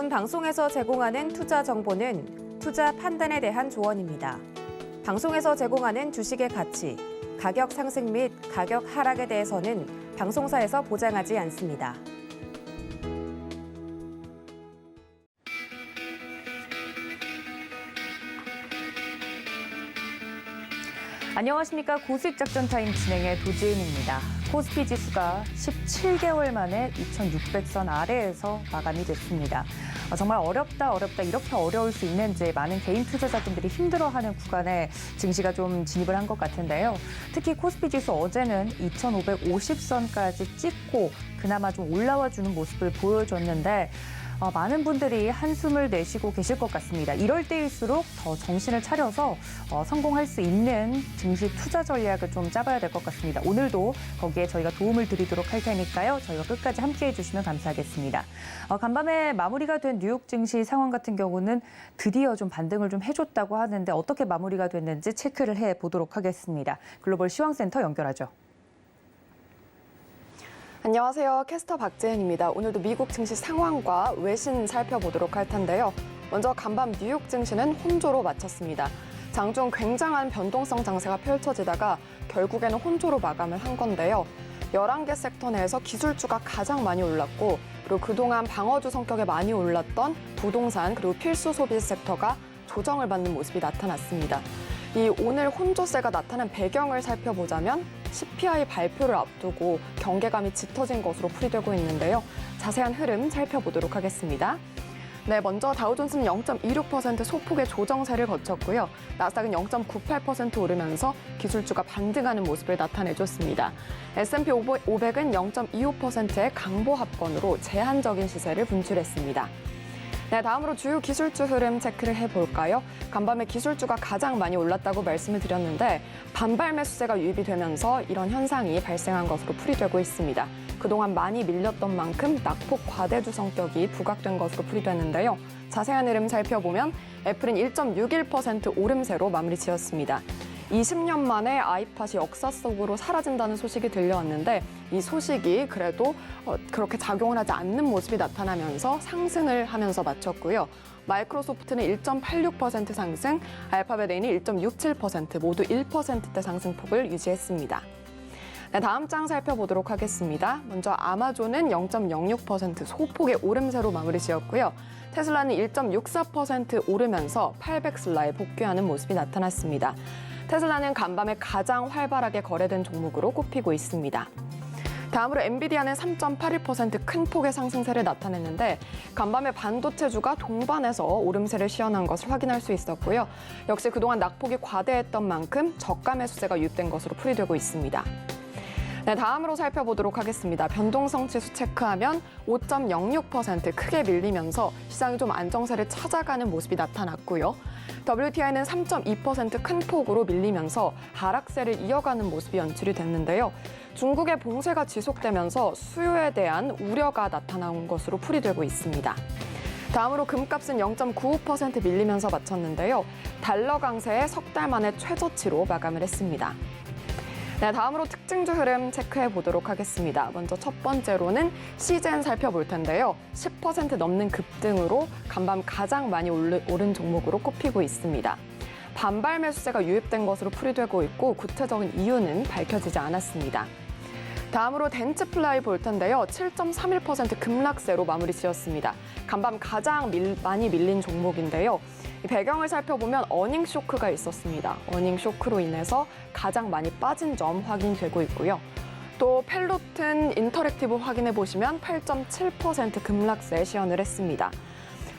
본 방송에서 제공하는 투자 정보는 투자 판단에 대한 조언입니다. 방송에서 제공하는 주식의 가치, 가격 상승 및 가격 하락에 대해서는 방송사에서 보장하지 않습니다. 안녕하십니까. 고수익작전 타임 진행의 도지은입니다. 코스피 지수가 17개월 만에 2600선 아래에서 마감이 됐습니다. 정말 어렵다 이렇게 어려울 수 있는지 많은 개인 투자자분들이 힘들어하는 구간에 증시가 좀 진입을 한 것 같은데요. 특히 코스피 지수 어제는 2550선까지 찍고 그나마 좀 올라와주는 모습을 보여줬는데 많은 분들이 한숨을 내쉬고 계실 것 같습니다. 이럴 때일수록 더 정신을 차려서 성공할 수 있는 증시 투자 전략을 좀 짜봐야 될 것 같습니다. 오늘도 거기에 저희가 도움을 드리도록 할 테니까요. 저희가 끝까지 함께해 주시면 감사하겠습니다. 간밤에 마무리가 된 뉴욕 증시 상황 같은 경우는 드디어 좀 반등을 좀 해줬다고 하는데 어떻게 마무리가 됐는지 체크를 해보도록 하겠습니다. 글로벌 시황센터 연결하죠. 안녕하세요. 캐스터 박재은입니다. 오늘도 미국 증시 상황과 외신 살펴보도록 할 텐데요. 먼저 간밤 뉴욕 증시는 혼조로 마쳤습니다. 장중 굉장한 변동성 장세가 펼쳐지다가 결국에는 혼조로 마감을 한 건데요. 11개 섹터 내에서 기술주가 가장 많이 올랐고 그리고 그동안 방어주 성격에 많이 올랐던 부동산 그리고 필수 소비 섹터가 조정을 받는 모습이 나타났습니다. 이 오늘 혼조세가 나타난 배경을 살펴보자면 CPI 발표를 앞두고 경계감이 짙어진 것으로 풀이되고 있는데요. 자세한 흐름 살펴보도록 하겠습니다. 네, 먼저 다우존스는 0.26% 소폭의 조정세를 거쳤고요. 나스닥은 0.98% 오르면서 기술주가 반등하는 모습을 나타내줬습니다. S&P 500은 0.25%의 강보 합권으로 제한적인 시세를 분출했습니다. 네, 다음으로 주요 기술주 흐름 체크를 해볼까요? 간밤에 기술주가 가장 많이 올랐다고 말씀을 드렸는데 반발 매수세가 유입이 되면서 이런 현상이 발생한 것으로 풀이되고 있습니다. 그동안 많이 밀렸던 만큼 낙폭 과대주 성격이 부각된 것으로 풀이되는데요. 자세한 흐름 살펴보면 애플은 1.61% 오름세로 마무리 지었습니다. 20년 만에 아이팟이 역사 속으로 사라진다는 소식이 들려왔는데 이 소식이 그래도 그렇게 작용을 하지 않는 모습이 나타나면서 상승을 하면서 마쳤고요. 마이크로소프트는 1.86% 상승, 알파벳 A는 1.67% 모두 1%대 상승폭을 유지했습니다. 네, 다음 장 살펴보도록 하겠습니다. 먼저 아마존은 0.06% 소폭의 오름세로 마무리 지었고요. 테슬라는 1.64% 오르면서 800슬라에 복귀하는 모습이 나타났습니다. 테슬라는 간밤에 가장 활발하게 거래된 종목으로 꼽히고 있습니다. 다음으로 엔비디아는 3.81% 큰 폭의 상승세를 나타냈는데 간밤에 반도체주가 동반해서 오름세를 시현한 것을 확인할 수 있었고요. 역시 그동안 낙폭이 과대했던 만큼 저가 매수세가 유입된 것으로 풀이되고 있습니다. 네, 다음으로 살펴보도록 하겠습니다. 변동성 지수 체크하면 5.06% 크게 밀리면서 시장이 좀 안정세를 찾아가는 모습이 나타났고요. WTI는 3.2% 큰 폭으로 밀리면서 하락세를 이어가는 모습이 연출이 됐는데요. 중국의 봉쇄가 지속되면서 수요에 대한 우려가 나타난 것으로 풀이되고 있습니다. 다음으로 금값은 0.95% 밀리면서 마쳤는데요. 달러 강세의 석 달 만에 최저치로 마감을 했습니다. 네, 다음으로 특징주 흐름 체크해 보도록 하겠습니다. 먼저 첫 번째로는 시젠 살펴볼 텐데요. 10% 넘는 급등으로 간밤 가장 많이 오른 종목으로 꼽히고 있습니다. 반발 매수세가 유입된 것으로 풀이되고 있고 구체적인 이유는 밝혀지지 않았습니다. 다음으로 덴츠플라이 볼 텐데요. 7.31% 급락세로 마무리 지었습니다. 간밤 가장 많이 밀린 종목인데요. 이 배경을 살펴보면 어닝 쇼크가 있었습니다. 어닝 쇼크로 인해서 가장 많이 빠진 점 확인되고 있고요. 또 펠로튼 인터랙티브 확인해 보시면 8.7% 급락세 시현을 했습니다.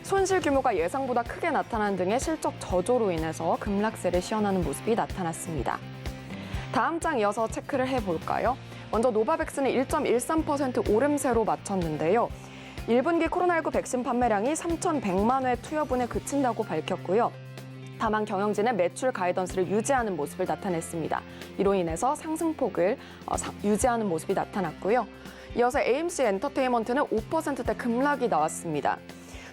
손실 규모가 예상보다 크게 나타난 등의 실적 저조로 인해서 급락세를 시현하는 모습이 나타났습니다. 다음 장 이어서 체크를 해볼까요? 먼저 노바백스는 1.13% 오름세로 마쳤는데요. 1분기 코로나19 백신 판매량이 3,100만 회 투여분에 그친다고 밝혔고요. 다만 경영진은 매출 가이던스를 유지하는 모습을 나타냈습니다. 이로 인해서 상승폭을 유지하는 모습이 나타났고요. 이어서 AMC 엔터테인먼트는 5%대 급락이 나왔습니다.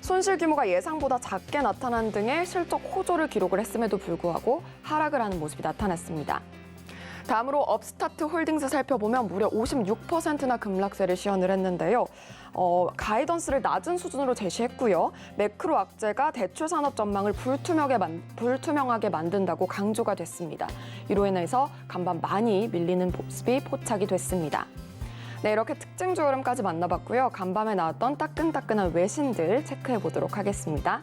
손실 규모가 예상보다 작게 나타난 등의 실적 호조를 기록을 했음에도 불구하고 하락을 하는 모습이 나타났습니다. 다음으로 업스타트 홀딩스 살펴보면 무려 56%나 급락세를 시현을 했는데요. 가이던스를 낮은 수준으로 제시했고요. 매크로 악재가 대출 산업 전망을 불투명하게 만든다고 강조가 됐습니다. 이로 인해서 간밤 많이 밀리는 모습이 포착이 됐습니다. 네, 이렇게 특징주 흐름까지 만나봤고요. 간밤에 나왔던 따끈따끈한 외신들 체크해 보도록 하겠습니다.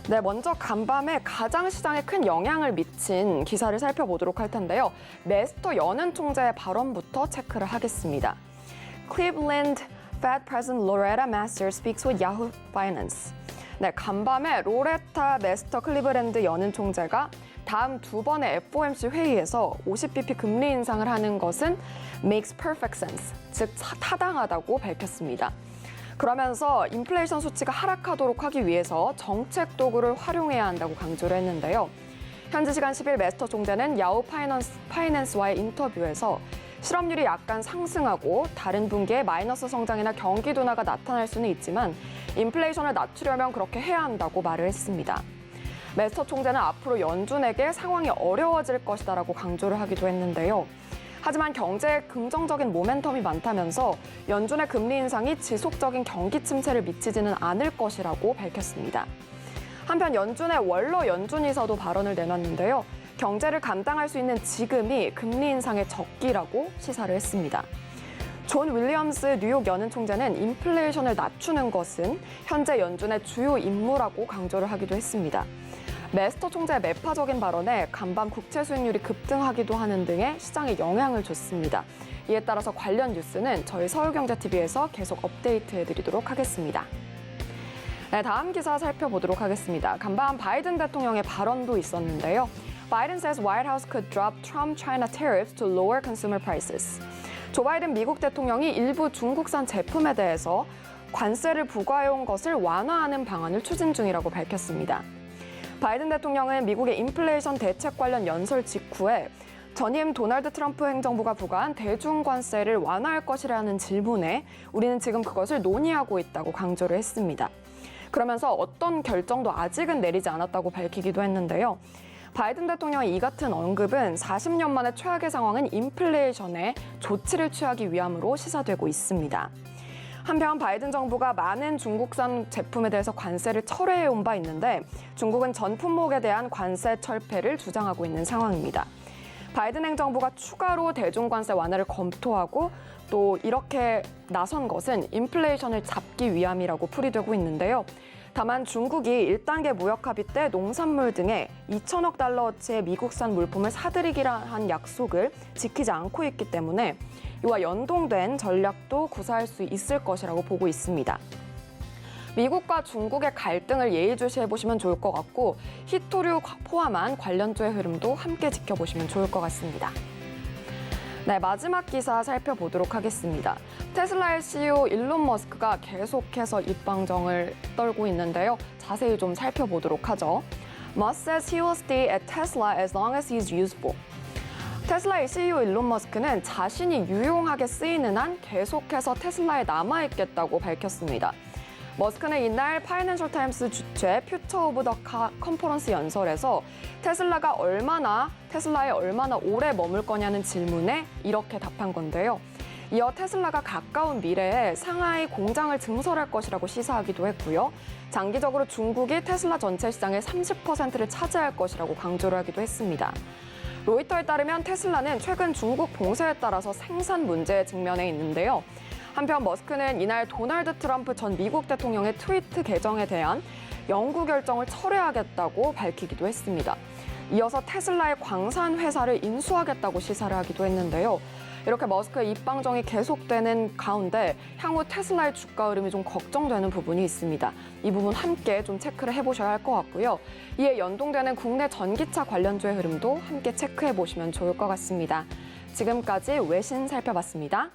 네, 먼저 간밤에 가장 시장에 큰 영향을 미친 기사를 살펴보도록 할 텐데요. 메스터 여는 총재의 발언부터 체크를 하겠습니다. Cleveland Fed President Loretta Masters speaks with Yahoo Finance. 네, 간밤에 로레타 메스터 클리브랜드 여는 총재가 다음 두 번의 FOMC 회의에서 50bp 금리 인상을 하는 것은 makes perfect sense, 즉 타당하다고 밝혔습니다. 그러면서 인플레이션 수치가 하락하도록 하기 위해서 정책 도구를 활용해야 한다고 강조를 했는데요. 현지 시간 10일 메스터 총재는 야후 파이낸스와의 인터뷰에서 실업률이 약간 상승하고 다른 분기에 마이너스 성장이나 경기 둔화가 나타날 수는 있지만 인플레이션을 낮추려면 그렇게 해야 한다고 말을 했습니다. 메스터 총재는 앞으로 연준에게 상황이 어려워질 것이다라고 강조를 하기도 했는데요. 하지만 경제에 긍정적인 모멘텀이 많다면서 연준의 금리 인상이 지속적인 경기 침체를 미치지는 않을 것이라고 밝혔습니다. 한편 연준의 월러 연준이사도 발언을 내놨는데요. 경제를 감당할 수 있는 지금이 금리 인상의 적기라고 시사를 했습니다. 존 윌리엄스 뉴욕 연은 총재는 인플레이션을 낮추는 것은 현재 연준의 주요 임무라고 강조를 하기도 했습니다. 메스터 총재의 매파적인 발언에 간밤 국채 수익률이 급등하기도 하는 등의 시장에 영향을 줬습니다. 이에 따라서 관련 뉴스는 저희 서울경제TV에서 계속 업데이트해드리도록 하겠습니다. 네, 다음 기사 살펴보도록 하겠습니다. 간밤 바이든 대통령의 발언도 있었는데요. Biden says White House could drop Trump-China tariffs to lower consumer prices. 조 바이든 미국 대통령이 일부 중국산 제품에 대해서 관세를 부과해온 것을 완화하는 방안을 추진 중이라고 밝혔습니다. 바이든 대통령은 미국의 인플레이션 대책 관련 연설 직후에 전임 도널드 트럼프 행정부가 부과한 대중관세를 완화할 것이라는 질문에 우리는 지금 그것을 논의하고 있다고 강조를 했습니다. 그러면서 어떤 결정도 아직은 내리지 않았다고 밝히기도 했는데요. 바이든 대통령의 이 같은 언급은 40년 만에 최악의 상황은 인플레이션에 조치를 취하기 위함으로 시사되고 있습니다. 한편 바이든 정부가 많은 중국산 제품에 대해서 관세를 철회해온 바 있는데 중국은 전 품목에 대한 관세 철폐를 주장하고 있는 상황입니다. 바이든 행정부가 추가로 대중관세 완화를 검토하고 또 이렇게 나선 것은 인플레이션을 잡기 위함이라고 풀이되고 있는데요. 다만 중국이 1단계 무역 합의 때 농산물 등의 2천억 달러어치의 미국산 물품을 사들이기라 한 약속을 지키지 않고 있기 때문에 이와 연동된 전략도 구사할 수 있을 것이라고 보고 있습니다. 미국과 중국의 갈등을 예의주시해보시면 좋을 것 같고 히토류 포함한 관련주의 흐름도 함께 지켜보시면 좋을 것 같습니다. 네, 마지막 기사 살펴보도록 하겠습니다. 테슬라의 CEO 일론 머스크가 계속해서 입방정을 떨고 있는데요. 자세히 좀 살펴보도록 하죠. Musk says he will stay at Tesla as long as he's useful. 테슬라의 CEO 일론 머스크는 자신이 유용하게 쓰이는 한 계속해서 테슬라에 남아있겠다고 밝혔습니다. 머스크는 이날 파이낸셜 타임스 주최 퓨처 오브 더 컨퍼런스 연설에서 테슬라에 얼마나 오래 머물 거냐는 질문에 이렇게 답한 건데요. 이어 테슬라가 가까운 미래에 상하이 공장을 증설할 것이라고 시사하기도 했고요. 장기적으로 중국이 테슬라 전체 시장의 30%를 차지할 것이라고 강조를 하기도 했습니다. 로이터에 따르면 테슬라는 최근 중국 봉쇄에 따라서 생산 문제에 직면해 있는데요. 한편 머스크는 이날 도널드 트럼프 전 미국 대통령의 트위트 계정에 대한 영구 결정을 철회하겠다고 밝히기도 했습니다. 이어서 테슬라의 광산 회사를 인수하겠다고 시사를 하기도 했는데요. 이렇게 머스크의 입방정이 계속되는 가운데 향후 테슬라의 주가 흐름이 좀 걱정되는 부분이 있습니다. 이 부분 함께 좀 체크를 해보셔야 할 것 같고요. 이에 연동되는 국내 전기차 관련주의 흐름도 함께 체크해 보시면 좋을 것 같습니다. 지금까지 외신 살펴봤습니다.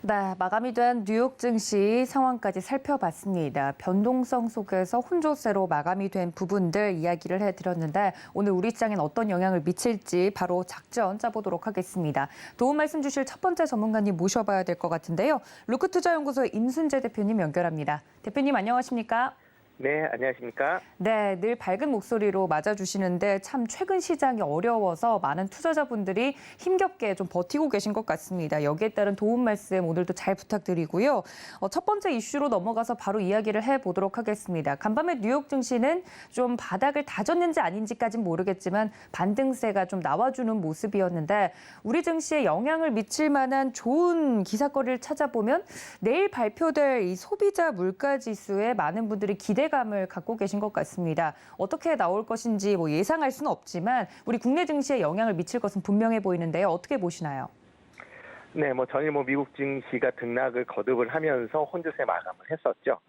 네, 마감이 된 뉴욕 증시 상황까지 살펴봤습니다. 변동성 속에서 혼조세로 마감이 된 부분들 이야기를 해드렸는데 오늘 우리 시장엔 어떤 영향을 미칠지 바로 작전 짜보도록 하겠습니다. 도움 말씀 주실 첫 번째 전문가님 모셔봐야 될 것 같은데요. 루크투자연구소의 임순재 대표님 연결합니다. 대표님 안녕하십니까? 네, 안녕하십니까? 네, 늘 밝은 목소리로 맞아주시는데 참 최근 시장이 어려워서 많은 투자자분들이 힘겹게 좀 버티고 계신 것 같습니다. 여기에 따른 도움 말씀 오늘도 잘 부탁드리고요. 첫 번째 이슈로 넘어가서 바로 이야기를 해보도록 하겠습니다. 간밤에 뉴욕 증시는 좀 바닥을 다졌는지 아닌지까진 모르겠지만 반등세가 좀 나와주는 모습이었는데 우리 증시에 영향을 미칠 만한 좋은 기사거리를 찾아보면 내일 발표될 이 소비자 물가 지수에 많은 분들이 기대감을 갖고 계신 것 같습니다. 어떻게 나올 것인지 예상할 수는 없지만 우리 국내 증시에 영향을 미칠 것은 분명해 보이는데요. 어떻게 보시나요? 네, 전일 미국 증시가 등락을 거듭을 하면서 혼조세 마감을 했었죠.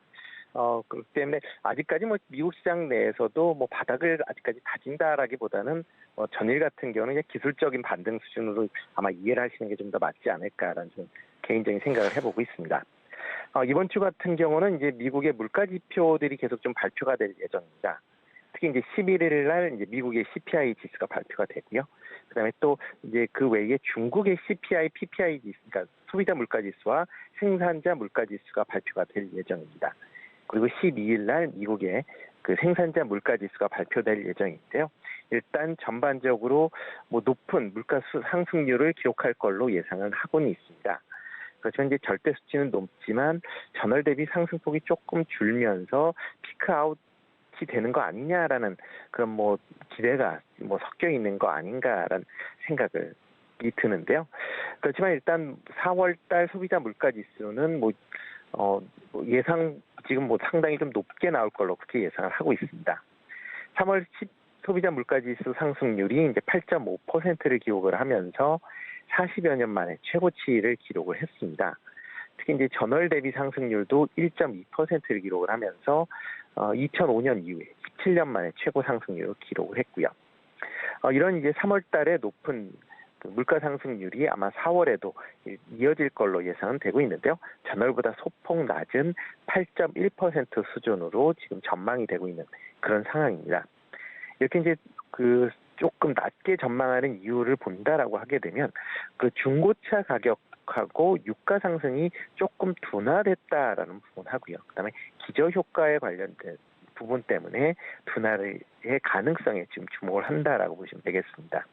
그렇기 때문에 아직까지 미국 시장 내에서도 바닥을 아직까지 다진다라기보다는 전일 같은 경우는 그냥 기술적인 반등 수준으로 아마 이해를 하시는 게 좀 더 맞지 않을까라는 좀 개인적인 생각을 해보고 있습니다. 이번 주 같은 경우는 이제 미국의 물가 지표들이 계속 좀 발표가 될 예정입니다. 특히 이제 11일 날 이제 미국의 CPI 지수가 발표가 되고요. 그다음에 또 이제 그 외에 중국의 CPI, PPI 지수, 그러니까 소비자 물가 지수와 생산자 물가 지수가 발표가 될 예정입니다. 그리고 12일 날 미국의 그 생산자 물가 지수가 발표될 예정인데요. 일단 전반적으로 높은 물가 상승률을 기록할 걸로 예상을 하고는 있습니다. 그렇지만 이제 절대 수치는 높지만 전월 대비 상승폭이 조금 줄면서 피크아웃이 되는 거 아니냐라는 그런 기대가 섞여 있는 거 아닌가라는 생각을 드는데요. 그렇지만 일단 4월 달 소비자 물가 지수는 예상 지금 상당히 좀 높게 나올 걸로 그렇게 예상을 하고 있습니다. 3월 소비자 물가 지수 상승률이 이제 8.5%를 기록을 하면서 40여 년 만에 최고치를 기록을 했습니다. 특히 이제 전월 대비 상승률도 1.2%를 기록을 하면서 2005년 이후에 17년 만에 최고 상승률을 기록을 했고요. 이런 이제 3월 달에 높은 그 물가 상승률이 아마 4월에도 이어질 걸로 예상은 되고 있는데요. 전월보다 소폭 낮은 8.1% 수준으로 지금 전망이 되고 있는 그런 상황입니다. 이렇게 이제 조금 낮게 전망하는 이유를 본다라고 하게 되면 그 중고차 가격하고 유가 상승이 조금 둔화됐다라는 부분하고요. 그다음에 기저 효과에 관련된 부분 때문에 둔화의 가능성에 지금 주목을 한다라고 보시면 되겠습니다.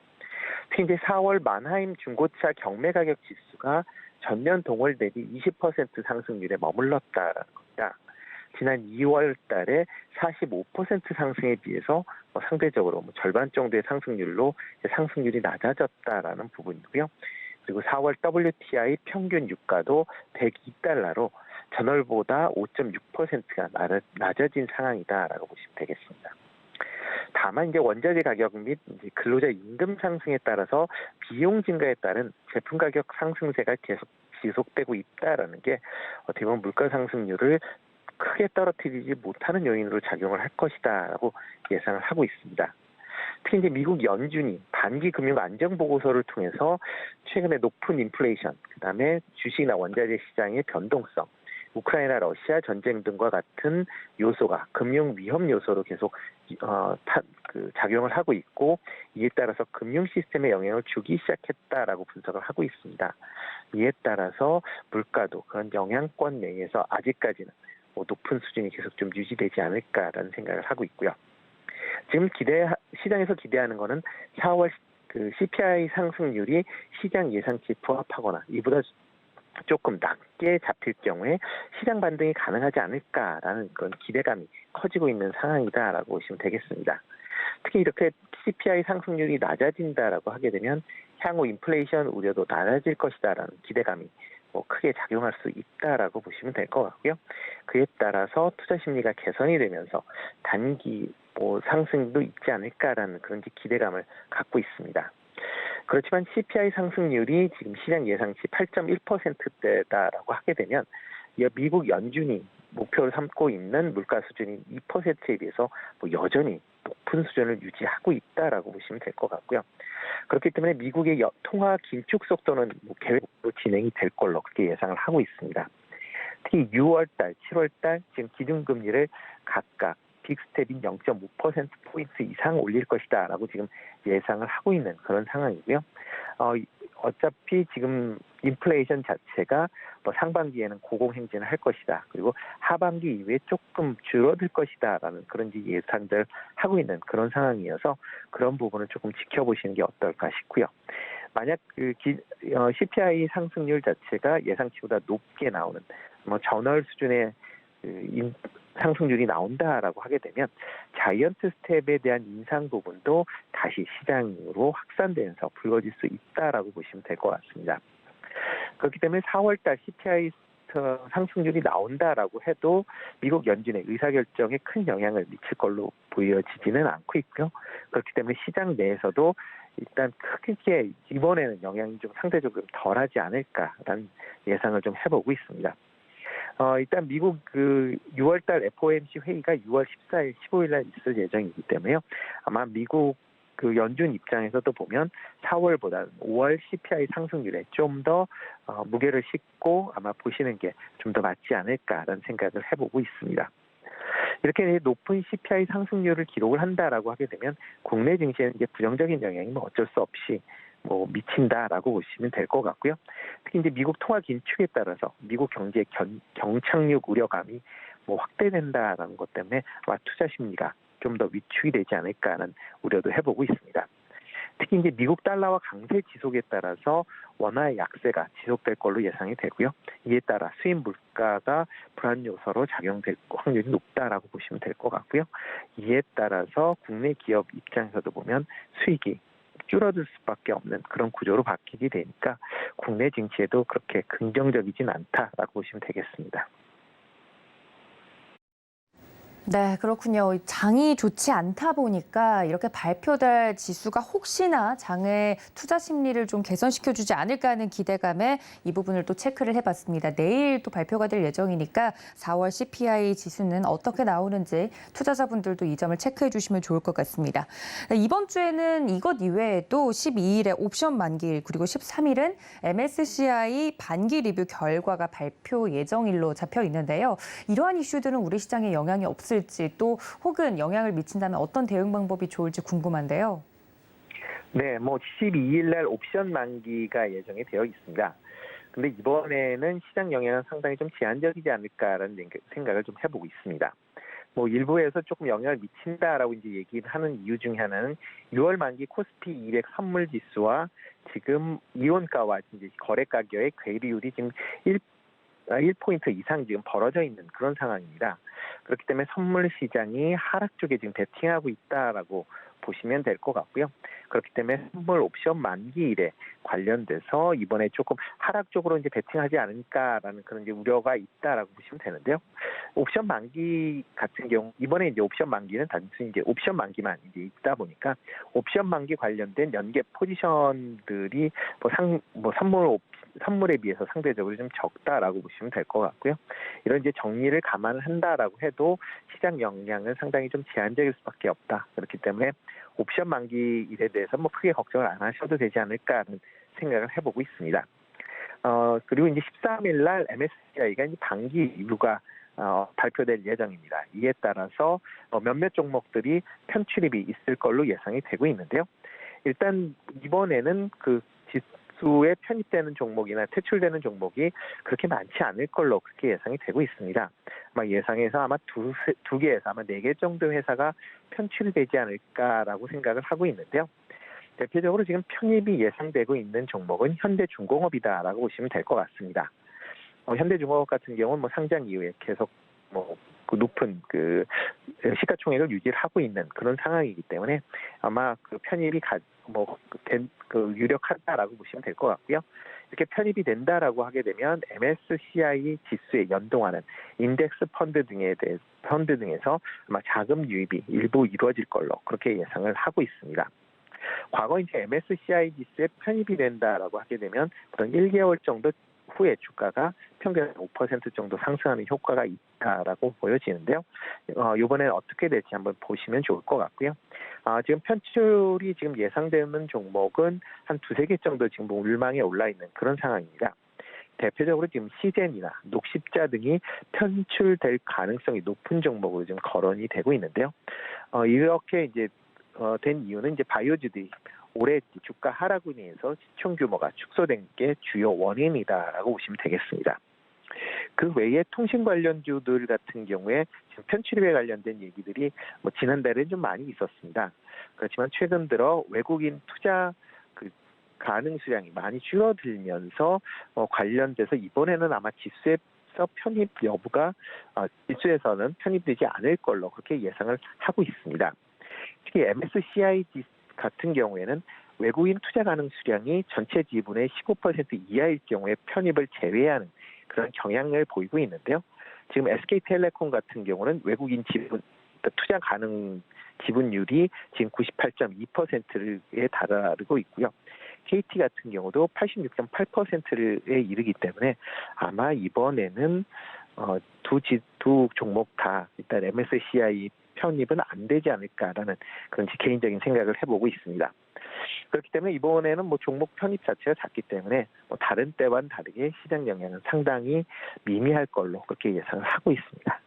특히 이제 4월 만하임 중고차 경매 가격 지수가 전년 동월 대비 20% 상승률에 머물렀다라는 겁니다. 지난 2월 달에 45% 상승에 비해서 상대적으로 절반 정도의 상승률로 상승률이 낮아졌다라는 부분이고요. 그리고 4월 WTI 평균 유가도 102달러로 전월보다 5.6%가 낮아진 상황이다라고 보시면 되겠습니다. 다만 이제 원자재 가격 및 이제 근로자 임금 상승에 따라서 비용 증가에 따른 제품 가격 상승세가 계속 지속되고 있다라는 게 어떻게 보면 물가 상승률을 크게 떨어뜨리지 못하는 요인으로 작용을 할 것이다라고 예상을 하고 있습니다. 특히 이제 미국 연준이 반기 금융 안정 보고서를 통해서 최근에 높은 인플레이션, 그다음에 주식이나 원자재 시장의 변동성, 우크라이나 러시아 전쟁 등과 같은 요소가 금융 위험 요소로 계속 작용을 하고 있고 이에 따라서 금융 시스템에 영향을 주기 시작했다라고 분석을 하고 있습니다. 이에 따라서 물가도 그런 영향권 내에서 아직까지는 높은 수준이 계속 좀 유지되지 않을까라는 생각을 하고 있고요. 지금 시장에서 기대하는 거는 4월 그 CPI 상승률이 시장 예상치에 부합하거나 이보다 조금 낮게 잡힐 경우에 시장 반등이 가능하지 않을까라는 그런 기대감이 커지고 있는 상황이다라고 보시면 되겠습니다. 특히 이렇게 CPI 상승률이 낮아진다라고 하게 되면 향후 인플레이션 우려도 낮아질 것이다라는 기대감이 크게 작용할 수 있다라고 보시면 될 것 같고요. 그에 따라서 투자 심리가 개선이 되면서 단기 상승도 있지 않을까라는 그런 기대감을 갖고 있습니다. 그렇지만 CPI 상승률이 지금 시장 예상치 8.1%대다라고 하게 되면 미국 연준이 목표를 삼고 있는 물가 수준인 2%에 비해서 여전히 높은 수준을 유지하고 있다라고 보시면 될 것 같고요. 그렇기 때문에 미국의 통화 긴축 속도는 계획으로 진행이 될 걸로 그렇게 예상을 하고 있습니다. 특히 6월달, 7월달 지금 기준금리를 각각 빅스텝인 0.5%포인트 이상 올릴 것이다라고 지금 예상을 하고 있는 그런 상황이고요. 어차피 지금 인플레이션 자체가 뭐 상반기에는 고공행진을 할 것이다. 그리고 하반기 이후에 조금 줄어들 것이다라는 그런 예상들 하고 있는 그런 상황이어서 그런 부분을 조금 지켜보시는 게 어떨까 싶고요. 만약 CPI 상승률 자체가 예상치보다 높게 나오는 뭐 전월 수준의 상승률이 나온다라고 하게 되면 자이언트 스텝에 대한 인상 부분도 다시 시장으로 확산되면서 불거질 수 있다라고 보시면 될 것 같습니다. 그렇기 때문에 4월달 CPI 상승률이 나온다라고 해도 미국 연준의 의사결정에 큰 영향을 미칠 걸로 보여지지는 않고 있고요. 그렇기 때문에 시장 내에서도 일단 크게 이번에는 영향이 좀 상대적으로 덜하지 않을까라는 예상을 좀 해보고 있습니다. 일단 미국 6월달 FOMC 회의가 6월 14일, 15일날 있을 예정이기 때문에요. 아마 미국 연준 입장에서도 보면 4월보다는 5월 CPI 상승률에 좀 더 무게를 싣고 아마 보시는 게 좀 더 맞지 않을까라는 생각을 해보고 있습니다. 이렇게 높은 CPI 상승률을 기록을 한다라고 하게 되면 국내 증시에는 이제 부정적인 영향이 뭐 어쩔 수 없이 뭐 미친다라고 보시면 될 것 같고요. 특히 이제 미국 통화 긴축에 따라서 미국 경제의 경착륙 우려감이 뭐 확대된다라는 것 때문에 아마 투자 심리가 좀 더 위축이 되지 않을까라는 우려도 해보고 있습니다. 특히 이제 미국 달러와 강세 지속에 따라서 원화의 약세가 지속될 걸로 예상이 되고요. 이에 따라 수입 물가가 불안 요소로 작용될 확률이 높다라고 보시면 될 것 같고요. 이에 따라서 국내 기업 입장에서도 보면 수익이 줄어들 수밖에 없는 그런 구조로 바뀌게 되니까 국내 증시에도 그렇게 긍정적이진 않다라고 보시면 되겠습니다. 네, 그렇군요. 장이 좋지 않다 보니까 이렇게 발표될 지수가 혹시나 장의 투자 심리를 좀 개선시켜주지 않을까 하는 기대감에 이 부분을 또 체크를 해봤습니다. 내일 또 발표가 될 예정이니까 4월 CPI 지수는 어떻게 나오는지 투자자분들도 이 점을 체크해 주시면 좋을 것 같습니다. 이번 주에는 이것 이외에도 12일에 옵션 만기일 그리고 13일은 MSCI 반기 리뷰 결과가 발표 예정일로 잡혀 있는데요. 이러한 이슈들은 우리 시장에 영향이 없을지 또 혹은 영향을 미친다면 어떤 대응 방법이 좋을지 궁금한데요. 네, 뭐 12일 날 옵션 만기가 예정이 되어 있습니다. 근데 이번에는 시장 영향은 상당히 좀 제한적이지 않을까라는 생각을 좀 해보고 있습니다. 뭐 일부에서 조금 영향을 미친다라고 이제 얘기를 하는 이유 중에 하나는 6월 만기 코스피 200 선물 지수와 지금 이원가와 이제 거래 가격의 괴리율이 지금 1포인트 이상 지금 벌어져 있는 그런 상황입니다. 그렇기 때문에 선물 시장이 하락 쪽에 지금 베팅하고 있다라고 보시면 될 것 같고요. 그렇기 때문에 선물 옵션 만기일에 관련돼서 이번에 조금 하락 쪽으로 이제 베팅하지 않을까라는 그런 이제 우려가 있다라고 보시면 되는데요. 옵션 만기 같은 경우 이번에 이제 옵션 만기는 단순히 이제 옵션 만기만 이제 있다 보니까 옵션 만기 관련된 연계 포지션들이 선물에 비해서 상대적으로 좀 적다라고 보시면 될 것 같고요. 이런 이제 정리를 감안한다라고 해도 시장 영향은 상당히 좀 제한적일 수밖에 없다. 그렇기 때문에 옵션 만기일에 대해서 뭐 크게 걱정을 안 하셔도 되지 않을까 하는 생각을 해보고 있습니다. 그리고 이제 13일 날 MSCI가 이제 반기 리뷰가 발표될 예정입니다. 이에 따라서 몇몇 종목들이 편출입이 있을 걸로 예상이 되고 있는데요. 일단 이번에는 그 지수에 편입되는 종목이나 퇴출되는 종목이 그렇게 많지 않을 걸로 그렇게 예상이 되고 있습니다. 아마 예상에서 아마 두 개에서 아마 4개 정도 회사가 편출이 되지 않을까라고 생각을 하고 있는데요. 대표적으로 지금 편입이 예상되고 있는 종목은 현대중공업이다라고 보시면 될 것 같습니다. 현대중공업 같은 경우는 뭐 상장 이후에 계속 그 높은 그 시가총액을 유지하고 있는 그런 상황이기 때문에 아마 그 편입이 유력하다라고 보시면 될 것 같고요. 이렇게 편입이 된다라고 하게 되면 MSCI 지수에 연동하는 인덱스 펀드 등에서 아마 자금 유입이 일부 이루어질 걸로 그렇게 예상을 하고 있습니다. 과거 이제 MSCI 지수에 편입이 된다라고 하게 되면 그런 1개월 정도 후에 주가가 평균 5% 정도 상승하는 효과가 있다라고 보여지는데요. 이번에는 어떻게 될지 한번 보시면 좋을 것 같고요. 지금 편출이 지금 예상되는 종목은 한 2-3개 정도 지금 울망에 올라 있는 그런 상황입니다. 대표적으로 지금 시젠이나 녹십자 등이 편출될 가능성이 높은 종목으로 지금 거론이 되고 있는데요. 이렇게 이제 된 이유는 이제 바이오주들이 올해 주가 하락으로 인해서 시총 규모가 축소된 게 주요 원인이다라고 보시면 되겠습니다. 그 외에 통신 관련주들 같은 경우에 지금 편출입에 관련된 얘기들이 지난달에는 좀 많이 있었습니다. 그렇지만 최근 들어 외국인 투자 가능 수량이 많이 줄어들면서 관련돼서 이번에는 아마 지수에서 편입 여부가 지수에서는 편입되지 않을 걸로 그렇게 예상을 하고 있습니다. 특히 MSCI 같은 경우에는 외국인 투자 가능 수량이 전체 지분의 15% 이하일 경우에 편입을 제외하는 그런 경향을 보이고 있는데요. 지금 SK텔레콤 같은 경우는 외국인 지분 투자 가능 지분율이 지금 98.2%에 달하고 있고요. KT 같은 경우도 86.8%에 이르기 때문에 아마 이번에는 두 종목 다 일단 MSCI 편입은 안 되지 않을까라는 그런 개인적인 생각을 해보고 있습니다. 그렇기 때문에 이번에는 종목 편입 자체가 작기 때문에 다른 때와는 다르게 시장 영향은 상당히 미미할 걸로 그렇게 예상을 하고 있습니다.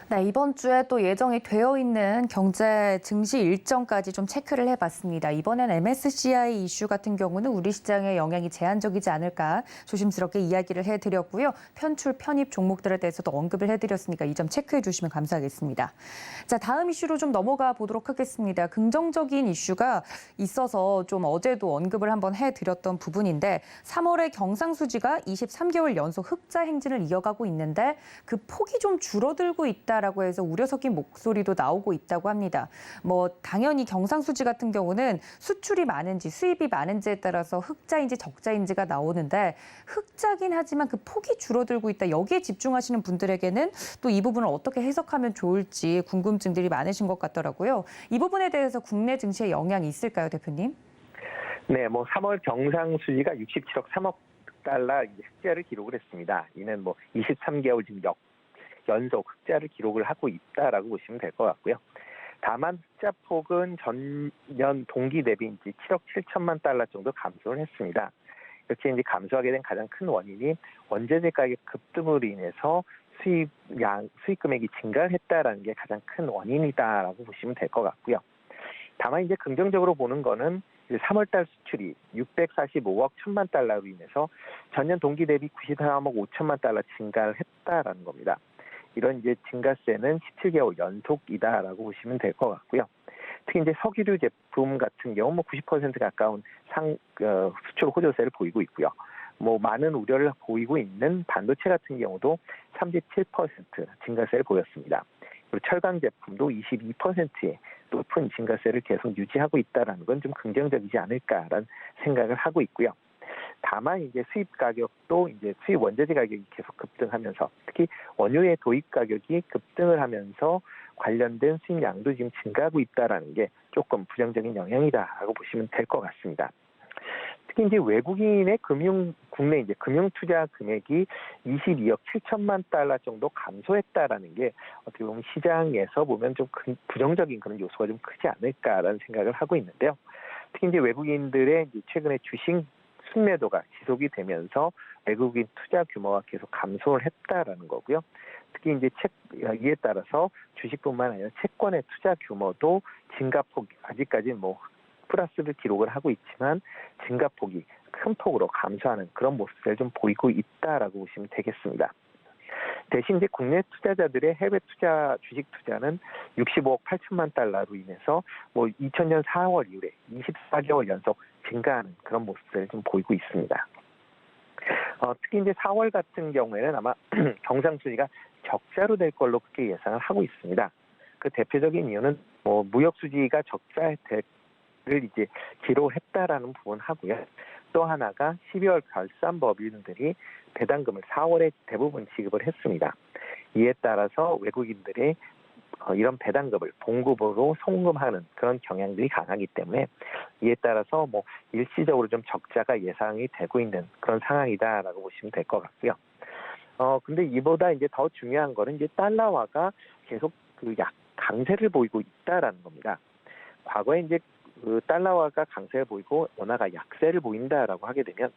네, 이번 주에 또 예정이 되어 있는 경제 증시 일정까지 좀 체크를 해봤습니다. 이번엔 MSCI 이슈 같은 경우는 우리 시장에 영향이 제한적이지 않을까 조심스럽게 이야기를 해드렸고요. 편출, 편입 종목들에 대해서도 언급을 해드렸으니까 이 점 체크해 주시면 감사하겠습니다. 자, 다음 이슈로 좀 넘어가 보도록 하겠습니다. 긍정적인 이슈가 있어서 좀 어제도 언급을 한번 해드렸던 부분인데 3월에 경상수지가 23개월 연속 흑자 행진을 이어가고 있는데 그 폭이 좀 줄어들고 있다라고 해서 우려 섞인 목소리도 나오고 있다고 합니다. 당연히 경상수지 같은 경우는 수출이 많은지 수입이 많은지에 따라서 흑자인지 적자인지가 나오는데 흑자긴 하지만 그 폭이 줄어들고 있다. 여기에 집중하시는 분들에게는 또 이 부분을 어떻게 해석하면 좋을지 궁금증들이 많으신 것 같더라고요. 이 부분에 대해서 국내 증시에 영향이 있을까요, 대표님? 네, 3월 경상수지가 67억 3억 달러 흑자를 기록을 했습니다. 이는 23개월 지금 연속 흑자를 기록을 하고 있다라고 보시면 될 것 같고요. 다만 흑자 폭은 전년 동기 대비 이제 7억 7천만 달러 정도 감소를 했습니다. 이렇게 이제 감소하게 된 가장 큰 원인이 원재재 가격 급등으로 인해서 수입 금액이 증가를 했다라는 게 가장 큰 원인이다라고 보시면 될 것 같고요. 다만 이제 긍정적으로 보는 거는 3월달 수출이 645억 1천만 달러로 인해서 전년 동기 대비 93억 5천만 달러 증가를 했다라는 겁니다. 이런 이제 증가세는 17개월 연속이다라고 보시면 될 것 같고요. 특히 이제 석유류 제품 같은 경우 90% 가까운 수출 호조세를 보이고 있고요. 많은 우려를 보이고 있는 반도체 같은 경우도 37% 증가세를 보였습니다. 그리고 철강 제품도 22%의 높은 증가세를 계속 유지하고 있다는 건 좀 긍정적이지 않을까라는 생각을 하고 있고요. 다만 이제 수입 가격도 이제 수입 원재재 가격이 계속 급등하면서 특히 원유의 도입 가격이 급등을 하면서 관련된 수입량도 지금 증가하고 있다라는 게 조금 부정적인 영향이다라고 보시면 될 것 같습니다. 특히 이제 외국인의 국내 이제 금융 투자 금액이 22억 7천만 달러 정도 감소했다라는 게 어떻게 보면 시장에서 보면 좀 부정적인 그런 요소가 좀 크지 않을까라는 생각을 하고 있는데요. 특히 이제 외국인들의 이제 최근에 주식 순매도가 지속이 되면서 외국인 투자 규모가 계속 감소를 했다라는 거고요. 특히 이제 이에 따라서 주식뿐만 아니라 채권의 투자 규모도 증가폭이 아직까지 플러스를 기록을 하고 있지만 증가폭이 큰 폭으로 감소하는 그런 모습을 좀 보이고 있다라고 보시면 되겠습니다. 대신 이제 국내 투자자들의 해외 투자, 주식 투자는 65억 8천만 달러로 인해서 2000년 4월 이후에 24개월 연속 증가하는 그런 모습을 좀 보이고 있습니다. 특히 이제 4월 같은 경우에는 아마 경상수지가 적자로 될 걸로 그렇게 예상을 하고 있습니다. 그 대표적인 이유는 무역 수지가 적자를 이제 기록했다라는 부분하고요. 또 하나가 12월 결산 법인들이 배당금을 4월에 대부분 지급을 했습니다. 이에 따라서 외국인들이 이런 배당금을 봉급으로 송금하는 그런 경향들이 강하기 때문에 이에 따라서 일시적으로 좀 적자가 예상이 되고 있는 그런 상황이다라고 보시면 될 것 같고요. 근데 이보다 이제 더 중요한 거는 이제 달러화가 계속 강세를 보이고 있다라는 겁니다. 과거에 이제 달러화가 강세를 보이고 원화가 약세를 보인다라고 하게 되면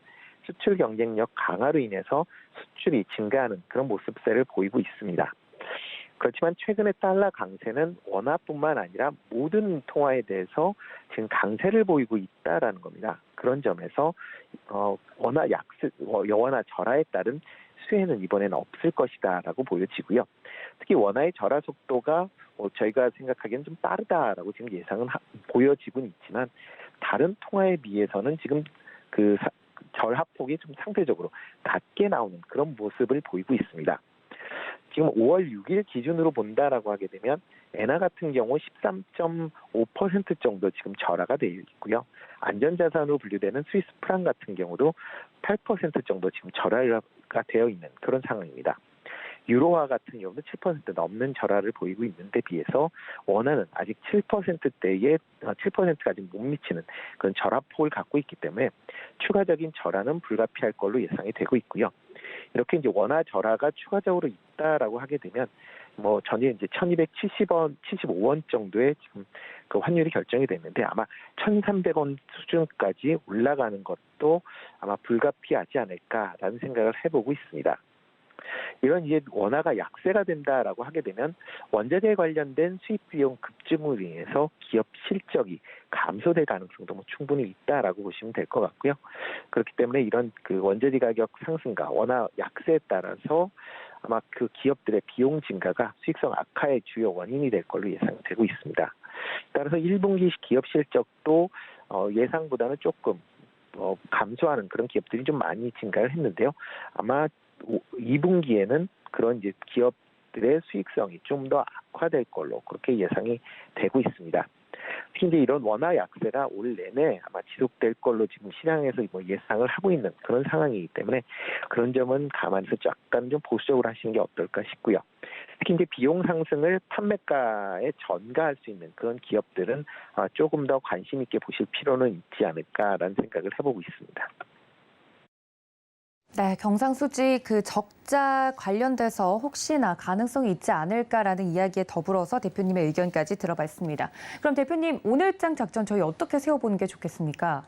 수출 경쟁력 강화로 인해서 수출이 증가하는 그런 모습세를 보이고 있습니다. 그렇지만 최근에 달러 강세는 원화뿐만 아니라 모든 통화에 대해서 지금 강세를 보이고 있다라는 겁니다. 그런 점에서 원화 약세, 원화 절하에 따른 수혜는 이번에는 없을 것이다라고 보여지고요. 특히 원화의 절하 속도가 저희가 생각하기에는 좀 빠르다라고 지금 예상은 보여지고는 있지만 다른 통화에 비해서는 지금 그 절하폭이 좀 상대적으로 낮게 나오는 그런 모습을 보이고 있습니다. 지금 5월 6일 기준으로 본다라고 하게 되면 엔화 같은 경우 13.5% 정도 지금 절하가 되어 있고요. 안전자산으로 분류되는 스위스 프랑 같은 경우도 8% 정도 지금 절하가 되어 있는 그런 상황입니다. 유로화 같은 경우도 7% 넘는 절하를 보이고 있는데 비해서 원화는 아직 7%대에 7%까지 못 미치는 그런 절하폭을 갖고 있기 때문에 추가적인 절하는 불가피할 걸로 예상이 되고 있고요. 이렇게 이제 원화 절하가 추가적으로 있다라고 하게 되면 전일 이제 1,270원, 75원 정도의 지금 그 환율이 결정이 됐는데 아마 1,300원 수준까지 올라가는 것도 아마 불가피하지 않을까라는 생각을 해보고 있습니다. 이런 이제 원화가 약세가 된다라고 하게 되면 원자재 관련된 수입 비용 급증으로 인해서 기업 실적이 감소될 가능성도 충분히 있다라고 보시면 될 것 같고요. 그렇기 때문에 이런 그 원자재 가격 상승과 원화 약세에 따라서 아마 그 기업들의 비용 증가가 수익성 악화의 주요 원인이 될 걸로 예상되고 있습니다. 따라서 1분기 기업 실적도 예상보다는 조금 감소하는 그런 기업들이 좀 많이 증가를 했는데요. 아마 2분기에는 그런 이제 기업들의 수익성이 좀 더 악화될 걸로 그렇게 예상이 되고 있습니다. 특히 이제 이런 원화 약세가 올 내내 아마 지속될 걸로 지금 시장에서 예상을 하고 있는 그런 상황이기 때문에 그런 점은 감안해서 약간 좀 보수적으로 하시는 게 어떨까 싶고요. 특히 이제 비용 상승을 판매가에 전가할 수 있는 그런 기업들은 조금 더 관심 있게 보실 필요는 있지 않을까라는 생각을 해보고 있습니다. 네, 경상수지 그 적자 관련돼서 혹시나 가능성이 있지 않을까라는 이야기에 더불어서 대표님의 의견까지 들어봤습니다. 그럼 대표님, 오늘장 작전 저희 어떻게 세워보는 게 좋겠습니까?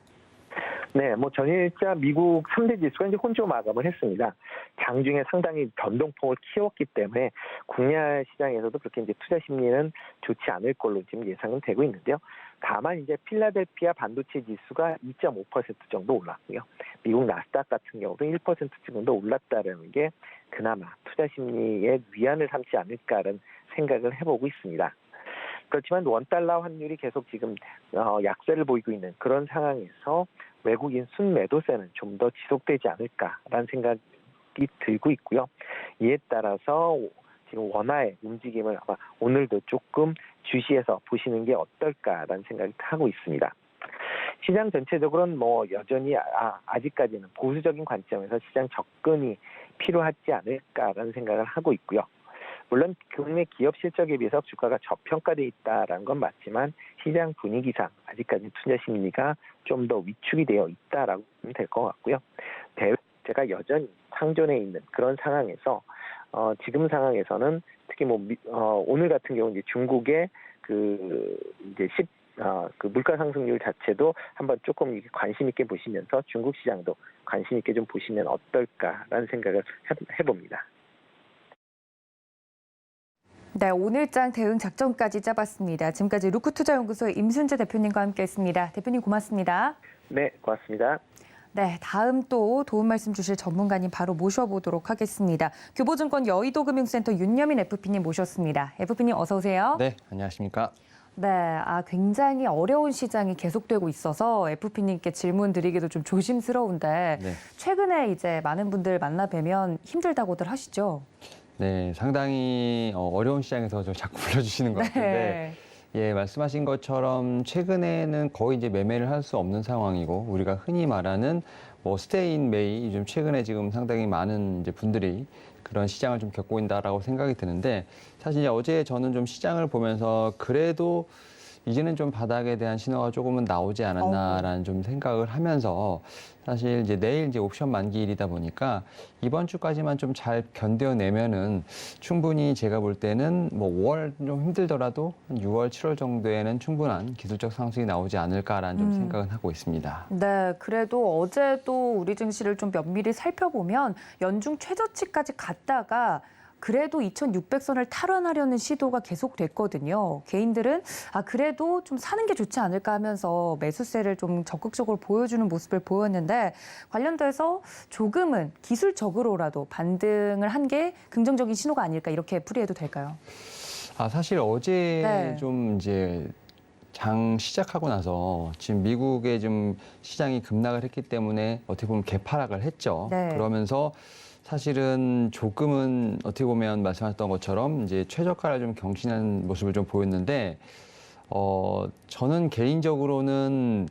네, 전일자 미국 3대 지수가 이제 혼조 마감을 했습니다. 장중에 상당히 변동폭을 키웠기 때문에 국내 시장에서도 그렇게 이제 투자 심리는 좋지 않을 걸로 지금 예상은 되고 있는데요. 다만 이제 필라델피아 반도체 지수가 2.5% 정도 올랐고요. 미국 나스닥 같은 경우도 1% 정도 올랐다는 게 그나마 투자 심리에 위안을 삼지 않을까라는 생각을 해보고 있습니다. 그렇지만 원달러 환율이 계속 지금 약세를 보이고 있는 그런 상황에서 외국인 순매도세는 좀 더 지속되지 않을까라는 생각이 들고 있고요. 이에 따라서 지금 원화의 움직임을 아마 오늘도 조금 주시해서 보시는 게 어떨까라는 생각을 하고 있습니다. 시장 전체적으로는 여전히 아직까지는 보수적인 관점에서 시장 접근이 필요하지 않을까라는 생각을 하고 있고요. 물론 국내 기업 실적에 비해서 주가가 저평가돼 있다라는 건 맞지만 시장 분위기상 아직까지 투자 심리가 좀 더 위축이 되어 있다라고 보면 될 것 같고요. 대외제가 여전히 상존해 있는 그런 상황에서 지금 상황에서는 특히 오늘 같은 경우 이제 중국의 그 물가 상승률 자체도 한번 조금 관심 있게 보시면서 중국 시장도 관심 있게 좀 보시면 어떨까라는 생각을 해봅니다. 네, 오늘장 대응 작전까지 짜봤습니다. 지금까지 루크투자연구소의 임순재 대표님과 함께했습니다. 대표님 고맙습니다. 네, 고맙습니다. 네, 다음 또 도움 말씀 주실 전문가님 바로 모셔보도록 하겠습니다. 교보증권 여의도금융센터 윤여민 FP님 모셨습니다. FP님 어서 오세요. 네, 안녕하십니까. 네, 굉장히 어려운 시장이 계속되고 있어서 FP님께 질문 드리기도 좀 조심스러운데 네. 최근에 이제 많은 분들 만나 뵈면 힘들다고들 하시죠? 네, 상당히 어려운 시장에서 저 자꾸 불러주시는 것 같은데, 예, 말씀하신 것처럼 최근에는 거의 이제 매매를 할 수 없는 상황이고, 우리가 흔히 말하는 스테인 메이, 좀 최근에 지금 상당히 많은 이제 분들이 그런 시장을 좀 겪고 있다라고 생각이 드는데, 사실 이제 어제 저는 좀 시장을 보면서 그래도 이제는 좀 바닥에 대한 신호가 조금은 나오지 않았나라는 좀 생각을 하면서 사실 이제 내일 이제 옵션 만기일이다 보니까 이번 주까지만 좀 잘 견뎌내면은 충분히 제가 볼 때는 5월 좀 힘들더라도 한 6월, 7월 정도에는 충분한 기술적 상승이 나오지 않을까라는 좀 생각은 하고 있습니다. 네, 그래도 어제도 우리 증시를 좀 면밀히 살펴보면 연중 최저치까지 갔다가 그래도 2,600선을 탈환하려는 시도가 계속됐거든요. 개인들은 그래도 좀 사는 게 좋지 않을까 하면서 매수세를 좀 적극적으로 보여주는 모습을 보였는데 관련돼서 조금은 기술적으로라도 반등을 한 게 긍정적인 신호가 아닐까 이렇게 풀이해도 될까요? 사실 어제 네. 좀 이제 장 시작하고 나서 지금 미국의 좀 시장이 급락을 했기 때문에 어떻게 보면 개파락을 했죠. 네. 그러면서 사실은 조금은 어떻게 보면 말씀하셨던 것처럼 이제 최저가를 좀 경신하는 모습을 좀 보였는데, 저는 개인적으로는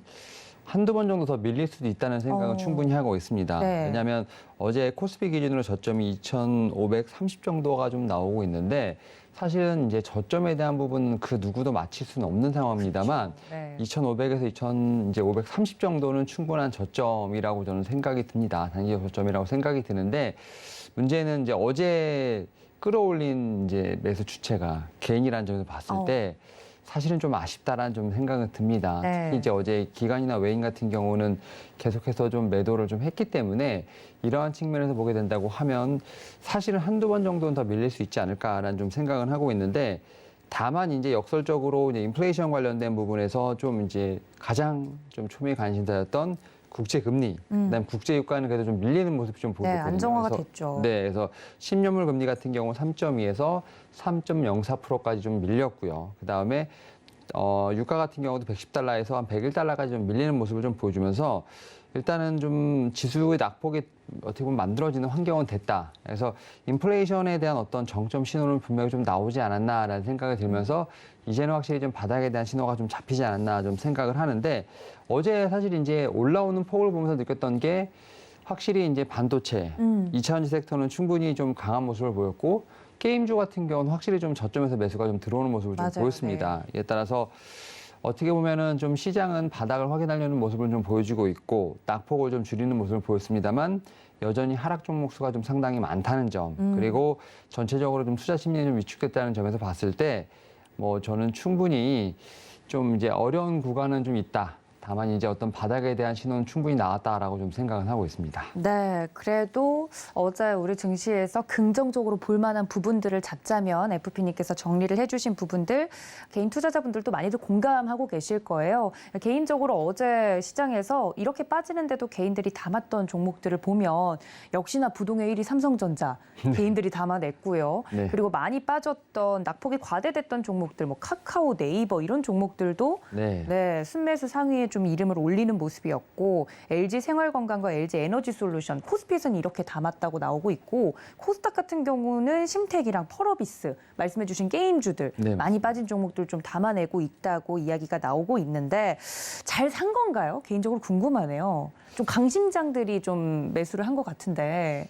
한두 번 정도 더 밀릴 수도 있다는 생각은 충분히 하고 있습니다. 네. 왜냐하면 어제 코스피 기준으로 저점이 2,530 정도가 좀 나오고 있는데, 사실은 이제 저점에 대한 부분은 그 누구도 맞힐 수는 없는 상황입니다만, 네. 2,500에서 2,530 정도는 충분한 저점이라고 저는 생각이 듭니다. 단기적 저점이라고 생각이 드는데, 문제는 이제 어제 끌어올린 이제 매수 주체가 개인이라는 점에서 봤을 때 사실은 좀 아쉽다라는 좀 생각은 듭니다. 네. 특히 이제 어제 기관이나 외인 같은 경우는 계속해서 좀 매도를 좀 했기 때문에 이러한 측면에서 보게 된다고 하면 사실은 한두 번 정도는 더 밀릴 수 있지 않을까라는 좀 생각은 하고 있는데, 다만 이제 역설적으로 이제 인플레이션 관련된 부분에서 좀 이제 가장 좀 초미의 관심사였던 국제 금리, 그다음 국제 유가는 그래도 좀 밀리는 모습이 좀 네, 보였거든요. 안정화가 그래서 됐죠. 네, 그래서 10년물 금리 같은 경우 3.2에서 3.04%까지 좀 밀렸고요. 그다음에 유가 같은 경우도 110달러에서 한 101달러까지 좀 밀리는 모습을 좀 보여주면서 일단은 좀 지수의 낙폭이 어떻게 보면 만들어지는 환경은 됐다. 그래서 인플레이션에 대한 어떤 정점 신호는 분명히 좀 나오지 않았나라는 생각이 들면서 이제는 확실히 좀 바닥에 대한 신호가 좀 잡히지 않았나 좀 생각을 하는데, 어제 사실 이제 올라오는 폭을 보면서 느꼈던 게 확실히 이제 반도체, 2차전지 섹터는 충분히 좀 강한 모습을 보였고, 게임주 같은 경우는 확실히 좀 저점에서 매수가 좀 들어오는 모습을 좀 맞아요. 보였습니다. 이에 따라서 어떻게 보면은 좀 시장은 바닥을 확인하려는 모습을 좀 보여주고 있고, 낙폭을 좀 줄이는 모습을 보였습니다만, 여전히 하락 종목 수가 좀 상당히 많다는 점, 그리고 전체적으로 좀 투자 심리는 좀 위축됐다는 점에서 봤을 때, 뭐 저는 충분히 좀 이제 어려운 구간은 좀 있다. 다만 이제 어떤 바닥에 대한 신호는 충분히 나왔다라고 좀 생각은 하고 있습니다. 네, 그래도 어제 우리 증시에서 긍정적으로 볼 만한 부분들을 잡자면 FP님께서 정리를 해주신 부분들 개인 투자자분들도 많이들 공감하고 계실 거예요. 개인적으로 어제 시장에서 이렇게 빠지는데도 개인들이 담았던 종목들을 보면 역시나 부동의 1위 삼성전자 개인들이 담아냈고요. 네. 그리고 많이 빠졌던 낙폭이 과대됐던 종목들, 뭐 카카오, 네이버 이런 종목들도 네, 순매수 상위에 좀 이름을 올리는 모습이었고, LG 생활건강과 LG 에너지솔루션, 코스피에서는 이렇게 담았다고 나오고 있고, 코스닥 같은 경우는 심택이랑 펄어비스, 말씀해주신 게임주들 네, 많이 빠진 종목들 좀 담아내고 있다고 이야기가 나오고 있는데, 잘 산 건가요? 개인적으로 궁금하네요. 좀 강심장들이 좀 매수를 한 것 같은데.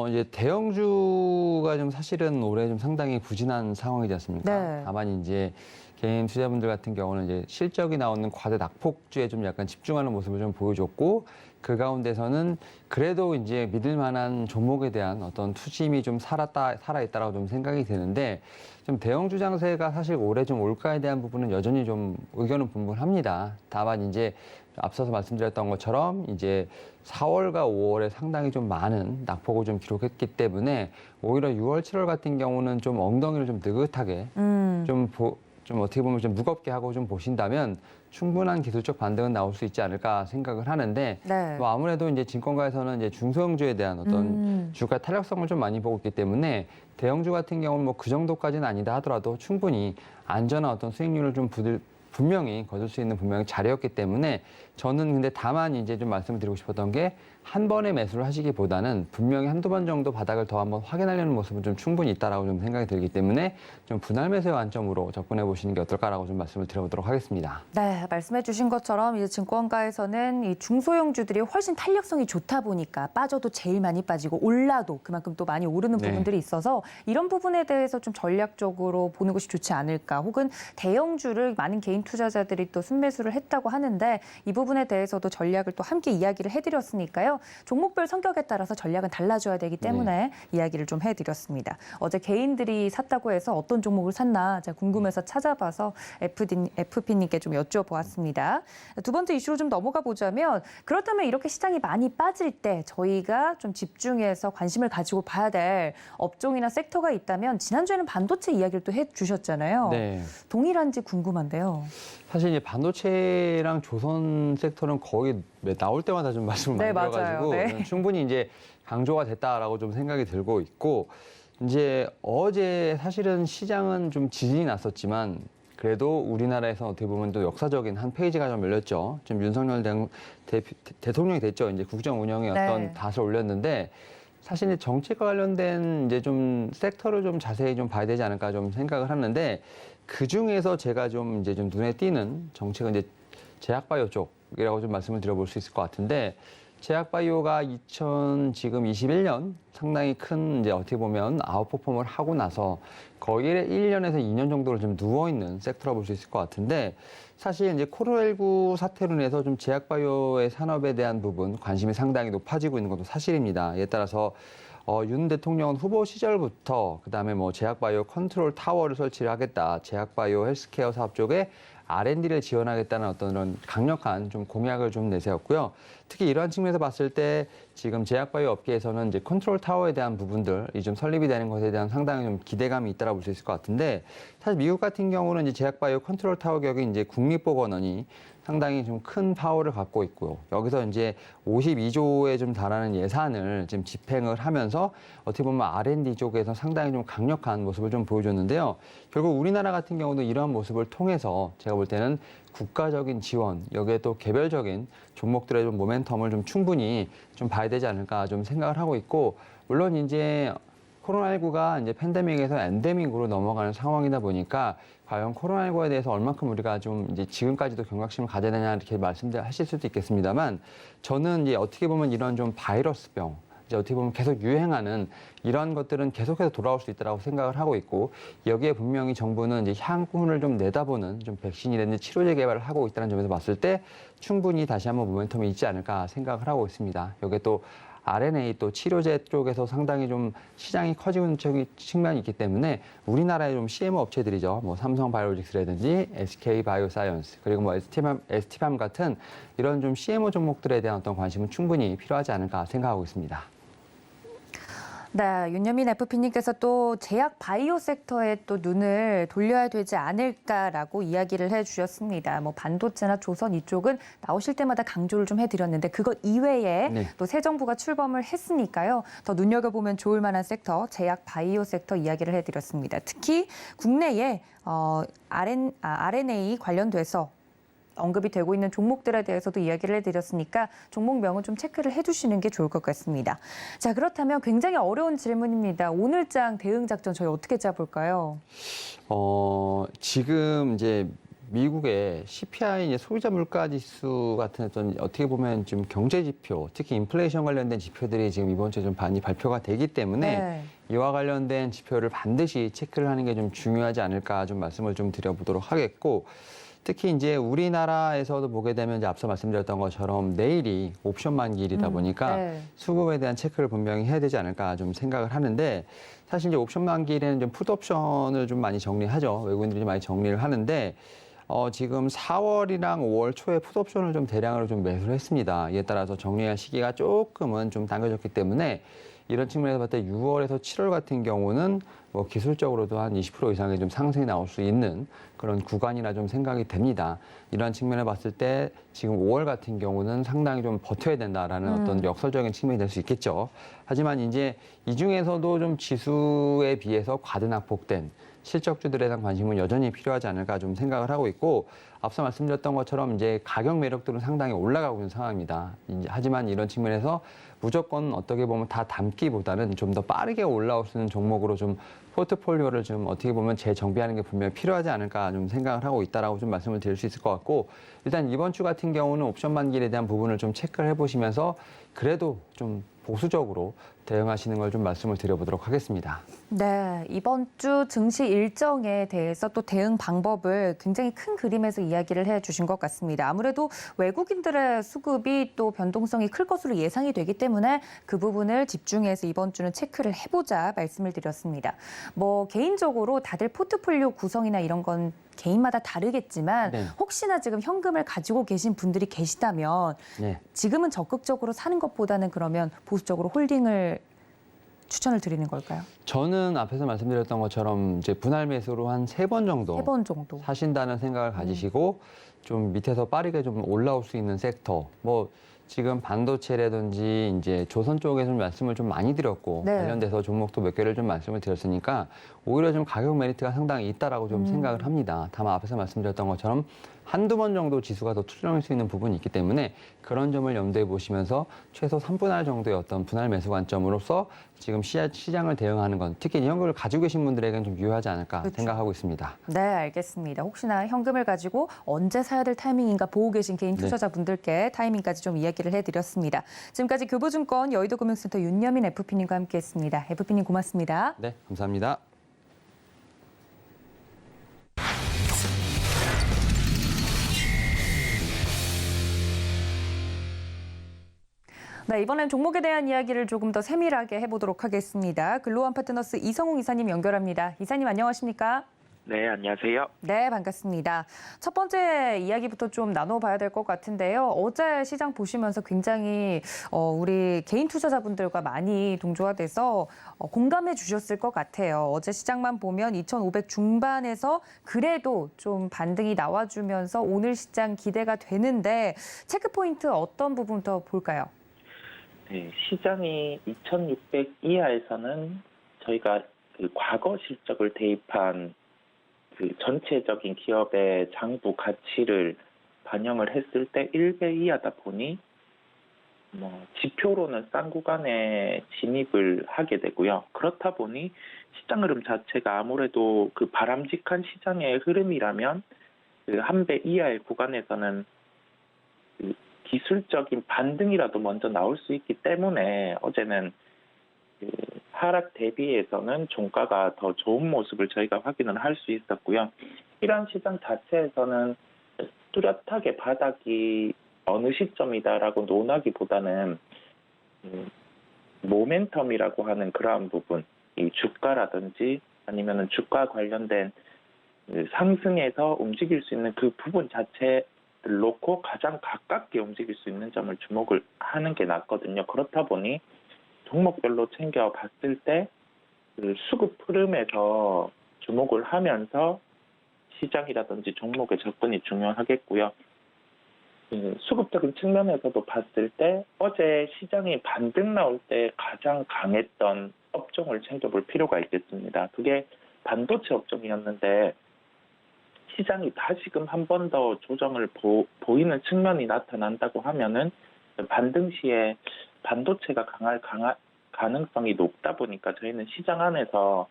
이제 대형주가 좀 사실은 올해 좀 상당히 부진한 상황이지 않습니까? 네. 다만 이제 개인 투자분들 같은 경우는 이제 실적이 나오는 과대 낙폭주에 좀 약간 집중하는 모습을 좀 보여줬고, 그 가운데서는 그래도 이제 믿을 만한 종목에 대한 어떤 투심이 좀 살아있다라고 좀 생각이 드는데, 좀 대형주 장세가 사실 올해 좀 올까에 대한 부분은 여전히 좀 의견은 분분합니다. 다만 이제 앞서서 말씀드렸던 것처럼 이제 4월과 5월에 상당히 좀 많은 낙폭을 좀 기록했기 때문에 오히려 6월, 7월 같은 경우는 좀 엉덩이를 좀 느긋하게 좀 어떻게 보면 좀 무겁게 하고 좀 보신다면 충분한 기술적 반등은 나올 수 있지 않을까 생각을 하는데, 네. 뭐 아무래도 이제 증권가에서는 이제 중소형주에 대한 어떤 주가 탄력성을 좀 많이 보고 있기 때문에 대형주 같은 경우는 뭐 그 정도까지는 아니다 하더라도 충분히 안전한 어떤 수익률을 좀 분명히 거둘 수 있는 분명히 자리였기 때문에, 저는 근데 다만 이제 좀 말씀을 드리고 싶었던 게, 한 번에 매수를 하시기보다는 분명히 한두 번 정도 바닥을 더 한번 확인하려는 모습은 좀 충분히 있다라고 좀 생각이 들기 때문에 좀 분할 매수의 관점으로 접근해 보시는 게 어떨까라고 좀 말씀을 드려보도록 하겠습니다. 네, 말씀해 주신 것처럼 이제 증권가에서는 이 중소형주들이 훨씬 탄력성이 좋다 보니까 빠져도 제일 많이 빠지고 올라도 그만큼 또 많이 오르는 네. 부분들이 있어서 이런 부분에 대해서 좀 전략적으로 보는 것이 좋지 않을까, 혹은 대형주를 많은 개인 투자자들이 또 순매수를 했다고 하는데 이 부분에 대해서도 전략을 또 함께 이야기를 해드렸으니까요. 종목별 성격에 따라서 전략은 달라져야 되기 때문에 이야기를 좀 해드렸습니다. 어제 개인들이 샀다고 해서 어떤 종목을 샀나 제가 궁금해서 찾아봐서 FP님께 좀 여쭤보았습니다. 두 번째 이슈로 좀 넘어가 보자면 그렇다면 이렇게 시장이 많이 빠질 때 저희가 좀 집중해서 관심을 가지고 봐야 될 업종이나 섹터가 있다면 지난주에는 반도체 이야기를 또 해주셨잖아요. 네. 동일한지 궁금한데요. 사실 이제 반도체랑 조선 섹터는 거의 나올 때마다 좀 말씀을 많이 네, 맞아요. 드려가지고 네. 충분히 이제 강조가 됐다라고 좀 생각이 들고 있고 이제 어제 사실은 시장은 좀 지진이 났었지만 그래도 우리나라에서 어떻게 보면 또 역사적인 한 페이지가 좀 열렸죠. 지금 윤석열 대통령이 됐죠. 이제 국정 운영에 어떤 네. 닷을 올렸는데 사실 이제 정책과 관련된 이제 좀 섹터를 좀 자세히 좀 봐야 되지 않을까 좀 생각을 하는데 그 중에서 제가 좀 이제 좀 눈에 띄는 정책은 이제 제약바이오 쪽이라고 좀 말씀을 드려볼 수 있을 것 같은데 제약바이오가 지금 21년 상당히 큰 이제 어떻게 보면 아웃퍼폼을 하고 나서 거의 1년에서 2년 정도를 좀 누워있는 섹터라고 볼 수 있을 것 같은데 사실 이제 코로나19 사태로 인해서 좀 제약바이오의 산업에 대한 부분 관심이 상당히 높아지고 있는 것도 사실입니다. 이에 따라서 윤 대통령은 후보 시절부터 그다음에 뭐 제약바이오 컨트롤 타워를 설치를 하겠다. 제약바이오 헬스케어 사업 쪽에 R&D를 지원하겠다는 어떤 그런 강력한 좀 공약을 좀 내세웠고요. 특히 이러한 측면에서 봤을 때 지금 제약바이오 업계에서는 이제 컨트롤 타워에 대한 부분들이 좀 설립이 되는 것에 대한 상당히 좀 기대감이 있다고 볼 수 있을 것 같은데 사실 미국 같은 경우는 이제 제약바이오 컨트롤 타워 격이 이제 국립보건원이 상당히 좀 큰 파워를 갖고 있고요. 여기서 이제 52조에 좀 달하는 예산을 지금 집행을 하면서 어떻게 보면 R&D 쪽에서 상당히 좀 강력한 모습을 좀 보여줬는데요. 결국 우리나라 같은 경우도 이러한 모습을 통해서 제가 볼 때는 국가적인 지원, 여기에 또 개별적인 종목들의 좀 모멘텀을 좀 충분히 좀 봐야 되지 않을까 좀 생각을 하고 있고, 물론 이제 코로나19가 이제 팬데믹에서 엔데믹으로 넘어가는 상황이다 보니까 과연 코로나19에 대해서 얼만큼 우리가 좀 이제 지금까지도 경각심을 가져야 되냐 이렇게 말씀하실 수도 있겠습니다만 저는 이제 어떻게 보면 이런 좀 바이러스병, 이제 어떻게 보면 계속 유행하는 이런 것들은 계속해서 돌아올 수 있다고 생각을 하고 있고 여기에 분명히 정부는 이제 향후를 좀 내다보는 좀 백신이라든지 치료제 개발을 하고 있다는 점에서 봤을 때 충분히 다시 한번 모멘텀이 있지 않을까 생각을 하고 있습니다. 여기에 또 RNA 또 치료제 쪽에서 상당히 좀 시장이 커지고 있는 측면이 있기 때문에 우리나라의 좀 CMO 업체들이죠. 뭐 삼성바이오로직스라든지 SK바이오사이언스 그리고 뭐 ST팜 같은 이런 좀 CMO 종목들에 대한 어떤 관심은 충분히 필요하지 않을까 생각하고 있습니다. 네, 윤여민 FP님께서 또 제약 바이오 섹터에 또 눈을 돌려야 되지 않을까라고 이야기를 해주셨습니다. 뭐 반도체나 조선 이쪽은 나오실 때마다 강조를 좀 해드렸는데 그것 이외에 네. 또 새 정부가 출범을 했으니까요. 더 눈여겨보면 좋을 만한 섹터, 제약 바이오 섹터 이야기를 해드렸습니다. 특히 국내에 RNA 관련돼서 언급이 되고 있는 종목들에 대해서도 이야기를 해드렸으니까 종목명은 좀 체크를 해두시는 게 좋을 것 같습니다. 자, 그렇다면 굉장히 어려운 질문입니다. 오늘장 대응 작전 저희 어떻게 짜볼까요? 지금 이제 미국의 CPI 이제 소비자 물가 지수 같은 어떤 어떻게 보면 좀 경제 지표, 특히 인플레이션 관련된 지표들이 지금 이번 주에 좀 많이 발표가 되기 때문에 네. 이와 관련된 지표를 반드시 체크를 하는 게 좀 중요하지 않을까 좀 말씀을 좀 드려보도록 하겠고. 특히 이제 우리나라에서도 보게 되면 이제 앞서 말씀드렸던 것처럼 내일이 옵션 만기일이다 보니까 네. 수급에 대한 체크를 분명히 해야 되지 않을까 좀 생각을 하는데 사실 이제 옵션 만기일에는 좀 풋옵션을 좀 많이 정리하죠. 외국인들이 좀 많이 정리를 하는데 지금 4월이랑 5월 초에 풋옵션을 좀 대량으로 좀 매수를 했습니다. 이에 따라서 정리할 시기가 조금은 좀 당겨졌기 때문에 이런 측면에서 봤을 때 6월에서 7월 같은 경우는 뭐 기술적으로도 한 20% 이상의 좀 상승이 나올 수 있는 그런 구간이라 좀 생각이 됩니다. 이러한 측면에 봤을 때 지금 5월 같은 경우는 상당히 좀 버텨야 된다라는 어떤 역설적인 측면이 될 수 있겠죠. 하지만 이제 이 중에서도 좀 지수에 비해서 과대낙폭된 실적주들에 대한 관심은 여전히 필요하지 않을까 좀 생각을 하고 있고 앞서 말씀드렸던 것처럼 이제 가격 매력들은 상당히 올라가고 있는 상황입니다. 하지만 이런 측면에서 무조건 어떻게 보면 다 담기보다는 좀 더 빠르게 올라올 수 있는 종목으로 좀 포트폴리오를 좀 어떻게 보면 재정비하는 게 분명히 필요하지 않을까 좀 생각을 하고 있다라고 좀 말씀을 드릴 수 있을 것 같고 일단 이번 주 같은 경우는 옵션 만기일에 대한 부분을 좀 체크를 해보시면서 그래도 좀 보수적으로 대응하시는 걸 좀 말씀을 드려보도록 하겠습니다. 네, 이번 주 증시 일정에 대해서 또 대응 방법을 굉장히 큰 그림에서 이야기를 해주신 것 같습니다. 아무래도 외국인들의 수급이 또 변동성이 클 것으로 예상이 되기 때문에 그 부분을 집중해서 이번 주는 체크를 해보자 말씀을 드렸습니다. 뭐 개인적으로 다들 포트폴리오 구성이나 이런 건 개인마다 다르겠지만 네. 혹시나 지금 현금을 가지고 계신 분들이 계시다면 네. 지금은 적극적으로 사는 것보다는 그러면 보수적으로 홀딩을 추천을 드리는 걸까요? 저는 앞에서 말씀드렸던 것처럼 이제 분할 매수로 한 3번 정도 3번 정도. 사신다는 생각을 가지시고 좀 밑에서 빠르게 좀 올라올 수 있는 섹터, 뭐 지금 반도체라든지 이제 조선 쪽에 좀 말씀을 좀 많이 드렸고 네. 관련돼서 종목도 몇 개를 좀 말씀을 드렸으니까 오히려 좀 가격 메리트가 상당히 있다라고 좀 생각을 합니다. 다만 앞에서 말씀드렸던 것처럼 한두 번 정도 지수가 더 투정할 수 있는 부분이 있기 때문에 그런 점을 염두에 보시면서 최소 3분할 정도의 어떤 분할 매수 관점으로서 지금 시장을 대응하는 건 특히 현금을 가지고 계신 분들에게는 좀 유효하지 않을까 그렇죠. 생각하고 있습니다. 네, 알겠습니다. 혹시나 현금을 가지고 언제 사야 될 타이밍인가 보고 계신 개인 투자자분들께 타이밍까지 좀 이야기를 해드렸습니다. 지금까지 교보증권 여의도금융센터 윤여민 FP님과 함께했습니다. FP님 고맙습니다. 네, 감사합니다. 네, 이번엔 종목에 대한 이야기를 조금 더 세밀하게 해보도록 하겠습니다. 글로원 파트너스 이성웅 이사님 연결합니다. 이사님 안녕하십니까? 네, 안녕하세요. 네, 반갑습니다. 첫 번째 이야기부터 좀 나눠봐야 될 것 같은데요. 어제 시장 보시면서 굉장히 우리 개인 투자자분들과 많이 동조가 돼서 공감해 주셨을 것 같아요. 어제 시장만 보면 2,500 중반에서 그래도 좀 반등이 나와주면서 오늘 시장 기대가 되는데 체크포인트 어떤 부분부터 볼까요? 네, 시장이 2,600 이하에서는 저희가 그 과거 실적을 대입한 그 전체적인 기업의 장부 가치를 반영을 했을 때 1배 이하다 보니 지표로는 싼 구간에 진입을 하게 되고요. 그렇다 보니 시장 흐름 자체가 아무래도 그 바람직한 시장의 흐름이라면 그 한 배 이하의 구간에서는 그 기술적인 반등이라도 먼저 나올 수 있기 때문에 어제는 그 하락 대비해서는 종가가 더 좋은 모습을 저희가 확인을 할 수 있었고요. 이러한 시장 자체에서는 뚜렷하게 바닥이 어느 시점이다라고 논하기보다는 모멘텀이라고 하는 그러한 부분, 이 주가라든지 아니면은 주가 관련된 상승해서 움직일 수 있는 그 부분 자체 를 놓고 가장 가깝게 움직일 수 있는 점을 주목을 하는 게 낫거든요. 그렇다 보니 종목별로 챙겨봤을 때 그 수급 흐름에서 주목을 하면서 시장이라든지 종목의 접근이 중요하겠고요. 수급적인 측면에서도 봤을 때 어제 시장이 반등 나올 때 가장 강했던 업종을 챙겨볼 필요가 있겠습니다. 그게 반도체 업종이었는데 시장이 다시금 한 번 더 조정을 보이는 측면이 나타난다고 하면은 반등 시에 반도체가 강할 가능성이 높다 보니까 저희는 시장 안에서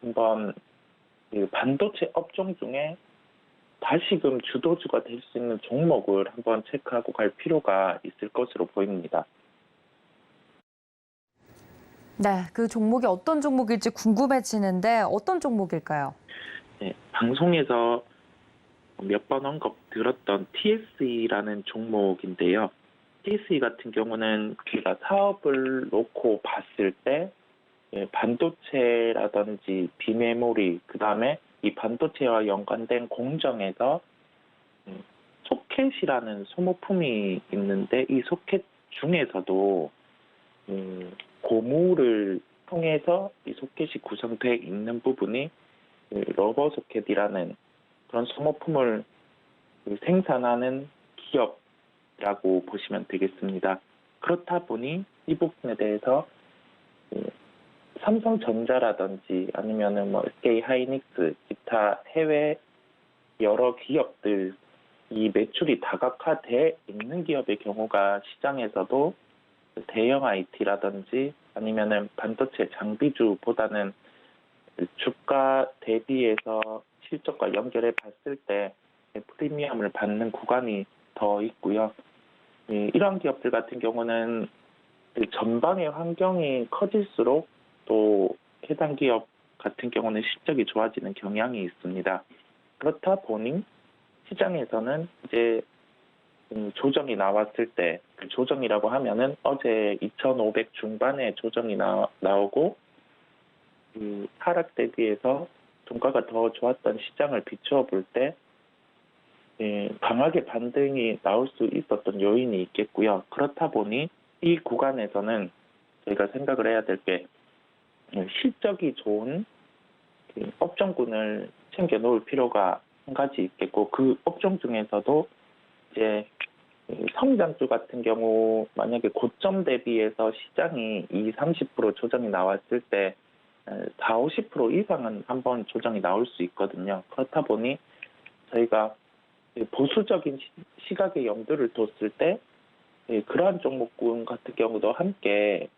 한번 그 반도체 업종 중에 다시금 주도주가 될 수 있는 종목을 한번 체크하고 갈 필요가 있을 것으로 보입니다. 네, 그 종목이 어떤 종목일지 궁금해지는데 어떤 종목일까요? 네, 방송에서 몇 번 언급 들었던 TSE라는 종목인데요. TSE 같은 경우는 우리가 사업을 놓고 봤을 때 반도체라든지 비메모리, 그다음에 이 반도체와 연관된 공정에서 소켓이라는 소모품이 있는데 이 소켓 중에서도 고무를 통해서 이 소켓이 구성되어 있는 부분이 러버 소켓이라는 그런 소모품을 생산하는 기업이라고 보시면 되겠습니다. 그렇다 보니 이 부분에 대해서 삼성전자라든지 아니면은 SK 하이닉스, 기타 해외 여러 기업들 이 매출이 다각화돼 있는 기업의 경우가 시장에서도 대형 IT라든지 아니면은 반도체 장비주보다는 주가 대비해서 실적과 연결해 봤을 때 프리미엄을 받는 구간이 더 있고요. 이런 기업들 같은 경우는 전방의 환경이 커질수록 또 해당 기업 같은 경우는 실적이 좋아지는 경향이 있습니다. 그렇다 보니 시장에서는 이제 조정이 나왔을 때, 그 조정이라고 하면은 어제 2,500 중반에 조정이 나오고 그 하락 대비해서 종가가 더 좋았던 시장을 비추어 볼 때 강하게 반등이 나올 수 있었던 요인이 있겠고요. 그렇다 보니 이 구간에서는 저희가 생각을 해야 될 게 실적이 좋은 업종군을 챙겨 놓을 필요가 한 가지 있겠고, 그 업종 중에서도 이제 성장주 같은 경우 만약에 고점 대비해서 시장이 20-30% 조정이 나왔을 때 40-50% 이상은 한번 조정이 나올 수 있거든요. 그렇다 보니 저희가 보수적인 시각의 염두를 뒀을 때 그러한 종목군 같은 경우도 함께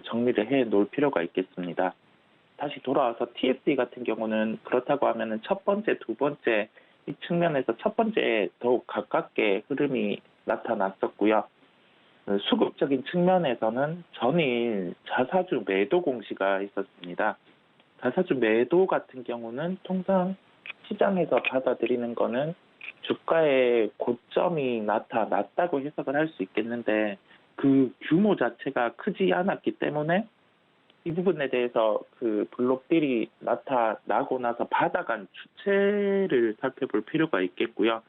정리를 해 놓을 필요가 있겠습니다. 다시 돌아와서 TSE 같은 경우는 그렇다고 하면은 첫 번째, 두 번째 이 측면에서 첫 번째에 더욱 가깝게 흐름이 나타났었고요. 수급적인 측면에서는 전일 자사주 매도 공시가 있었습니다. 자사주 매도 같은 경우는 통상 시장에서 받아들이는 거는 주가의 고점이 나타났다고 해석을 할 수 있겠는데, 그 규모 자체가 크지 않았기 때문에 이 부분에 대해서 그 블록딜이 나타나고 나서 받아간 주체를 살펴볼 필요가 있겠고요.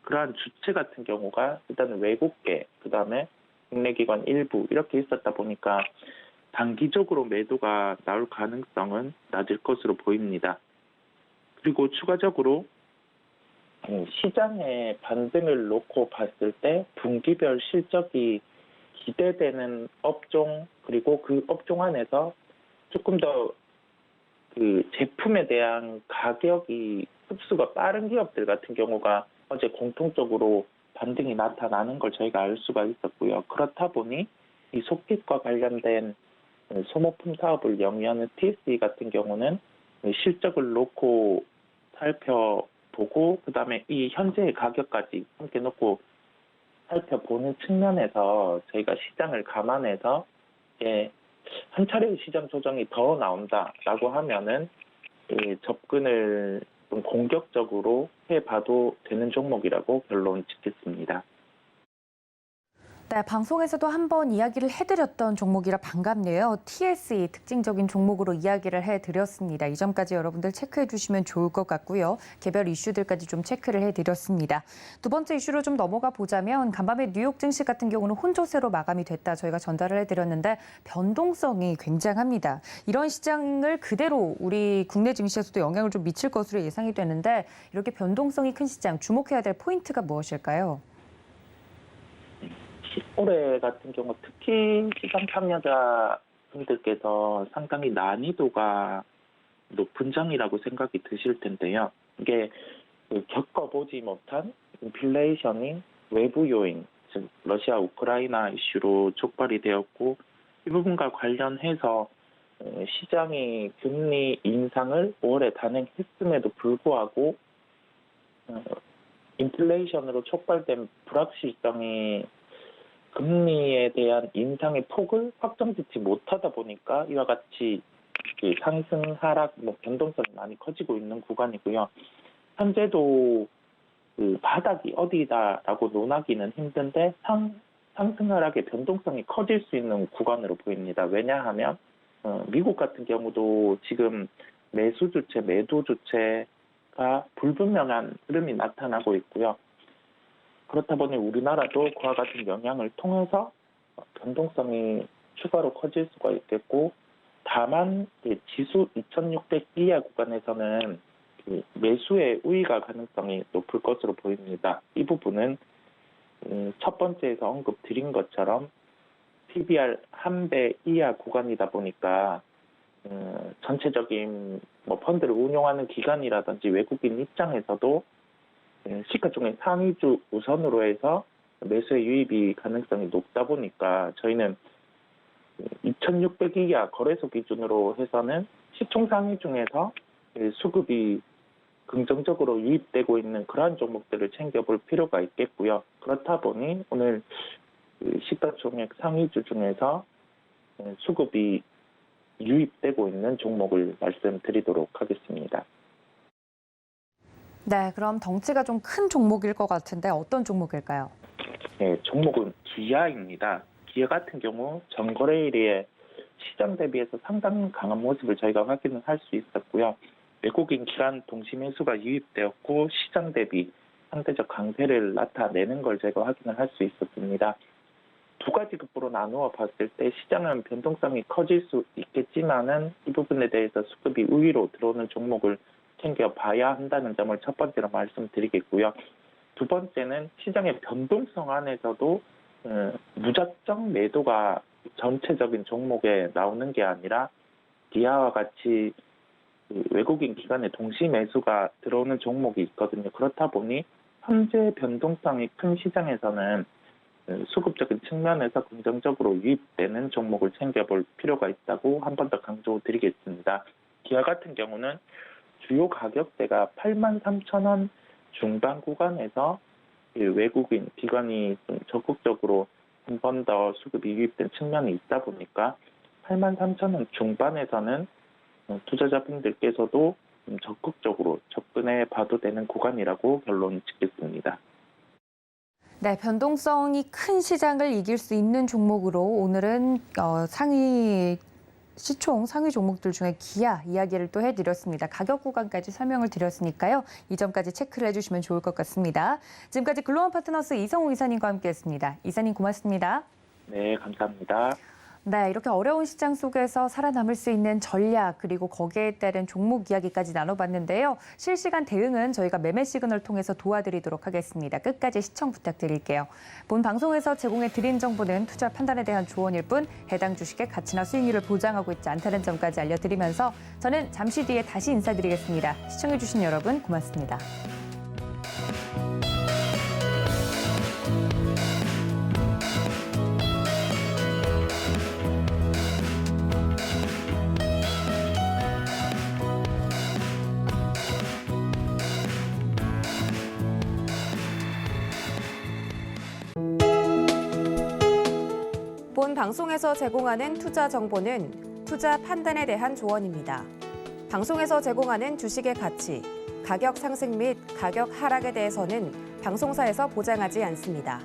그러한 주체 같은 경우가 일단은 외국계, 그 다음에 국내 기관 일부 이렇게 있었다 보니까 단기적으로 매도가 나올 가능성은 낮을 것으로 보입니다. 그리고 추가적으로 시장의 반등을 놓고 봤을 때 분기별 실적이 기대되는 업종, 그리고 그 업종 안에서 조금 더 그 제품에 대한 가격이 흡수가 빠른 기업들 같은 경우가 어제 공통적으로 반등이 나타나는 걸 저희가 알 수가 있었고요. 그렇다 보니 이 속깃과 관련된 소모품 사업을 영위하는 TSE 같은 경우는 실적을 놓고 살펴보고, 그 다음에 이 현재의 가격까지 함께 놓고 살펴보는 측면에서 저희가 시장을 감안해서 한 차례의 시장 조정이 더 나온다라고 하면은 접근을 좀 공격적으로 해봐도 되는 종목이라고 결론 짓겠습니다. 네, 방송에서도 한번 이야기를 해드렸던 종목이라 반갑네요. TSE 특징적인 종목으로 이야기를 해드렸습니다. 이 점까지 여러분들 체크해 주시면 좋을 것 같고요. 개별 이슈들까지 좀 체크를 해드렸습니다. 두 번째 이슈로 좀 넘어가 보자면 간밤에 뉴욕 증시 같은 경우는 혼조세로 마감이 됐다 저희가 전달을 해드렸는데 변동성이 굉장합니다. 이런 시장을 그대로 우리 국내 증시에서도 영향을 좀 미칠 것으로 예상이 되는데, 이렇게 변동성이 큰 시장 주목해야 될 포인트가 무엇일까요? 올해 같은 경우 특히 시장 참여자분들께서 상당히 난이도가 높은 장이라고 생각이 드실 텐데요. 이게 겪어보지 못한 인플레이션이 외부 요인, 즉 러시아 우크라이나 이슈로 촉발이 되었고, 이 부분과 관련해서 시장이 금리 인상을 5월에 단행했음에도 불구하고 인플레이션으로 촉발된 불확실성이 금리에 대한 인상의 폭을 확정짓지 못하다 보니까 이와 같이 상승, 하락, 변동성이 많이 커지고 있는 구간이고요. 현재도 그 바닥이 어디다라고 논하기는 힘든데 상승, 하락의 변동성이 커질 수 있는 구간으로 보입니다. 왜냐하면 미국 같은 경우도 지금 매수 주체, 매도 주체가 불분명한 흐름이 나타나고 있고요. 그렇다 보니 우리나라도 그와 같은 영향을 통해서 변동성이 추가로 커질 수가 있겠고, 다만 지수 2600 이하 구간에서는 매수의 우위가 가능성이 높을 것으로 보입니다. 이 부분은 첫 번째에서 언급드린 것처럼 PBR 1배 이하 구간이다 보니까 전체적인 펀드를 운용하는 기관이라든지 외국인 입장에서도 시가총액 상위주 우선으로 해서 매수의 유입이 가능성이 높다 보니까 저희는 2600 이하 거래소 기준으로 해서는 시총 상위 중에서 수급이 긍정적으로 유입되고 있는 그러한 종목들을 챙겨볼 필요가 있겠고요. 그렇다 보니 오늘 시가총액 상위주 중에서 수급이 유입되고 있는 종목을 말씀드리도록 하겠습니다. 네, 그럼 덩치가 좀 큰 종목일 것 같은데 어떤 종목일까요? 네, 종목은 기아입니다. 기아 같은 경우 전거래일에 시장 대비해서 상당히 강한 모습을 저희가 확인을 할 수 있었고요. 외국인 기관 동시 매수가 유입되었고 시장 대비 상대적 강세를 나타내는 걸 제가 확인을 할 수 있었습니다. 두 가지 급부로 나누어 봤을 때 시장은 변동성이 커질 수 있겠지만은 이 부분에 대해서 수급이 우위로 들어오는 종목을 챙겨봐야 한다는 점을 첫 번째로 말씀드리겠고요. 두 번째는 시장의 변동성 안에서도 무작정 매도가 전체적인 종목에 나오는 게 아니라 기아와 같이 외국인 기관의 동시 매수가 들어오는 종목이 있거든요. 그렇다 보니 현재 변동성이 큰 시장에서는 수급적인 측면에서 긍정적으로 유입되는 종목을 챙겨볼 필요가 있다고 한 번 더 강조드리겠습니다. 기아 같은 경우는 주요 가격대가 83,000원 중반 구간에서 외국인 기관이 좀 적극적으로 한 번 더 수급이 유입된 측면이 있다 보니까 83,000원 중반에서는 투자자분들께서도 좀 적극적으로 접근해 봐도 되는 구간이라고 결론 짓겠습니다. 네, 변동성이 큰 시장을 이길 수 있는 종목으로 오늘은 상위 종목들 중에 기아 이야기를 또 해드렸습니다. 가격 구간까지 설명을 드렸으니까요. 이 점까지 체크를 해주시면 좋을 것 같습니다. 지금까지 글로벌 파트너스 이성우 이사님과 함께했습니다. 이사님 고맙습니다. 네, 감사합니다. 네, 이렇게 어려운 시장 속에서 살아남을 수 있는 전략 그리고 거기에 따른 종목 이야기까지 나눠봤는데요. 실시간 대응은 저희가 매매 시그널 통해서 도와드리도록 하겠습니다. 끝까지 시청 부탁드릴게요. 본 방송에서 제공해드린 정보는 투자 판단에 대한 조언일 뿐 해당 주식의 가치나 수익률을 보장하고 있지 않다는 점까지 알려드리면서 저는 잠시 뒤에 다시 인사드리겠습니다. 시청해주신 여러분 고맙습니다. 본 방송에서 제공하는 투자 정보는 투자 판단에 대한 조언입니다. 방송에서 제공하는 주식의 가치, 가격 상승 및 가격 하락에 대해서는 방송사에서 보장하지 않습니다.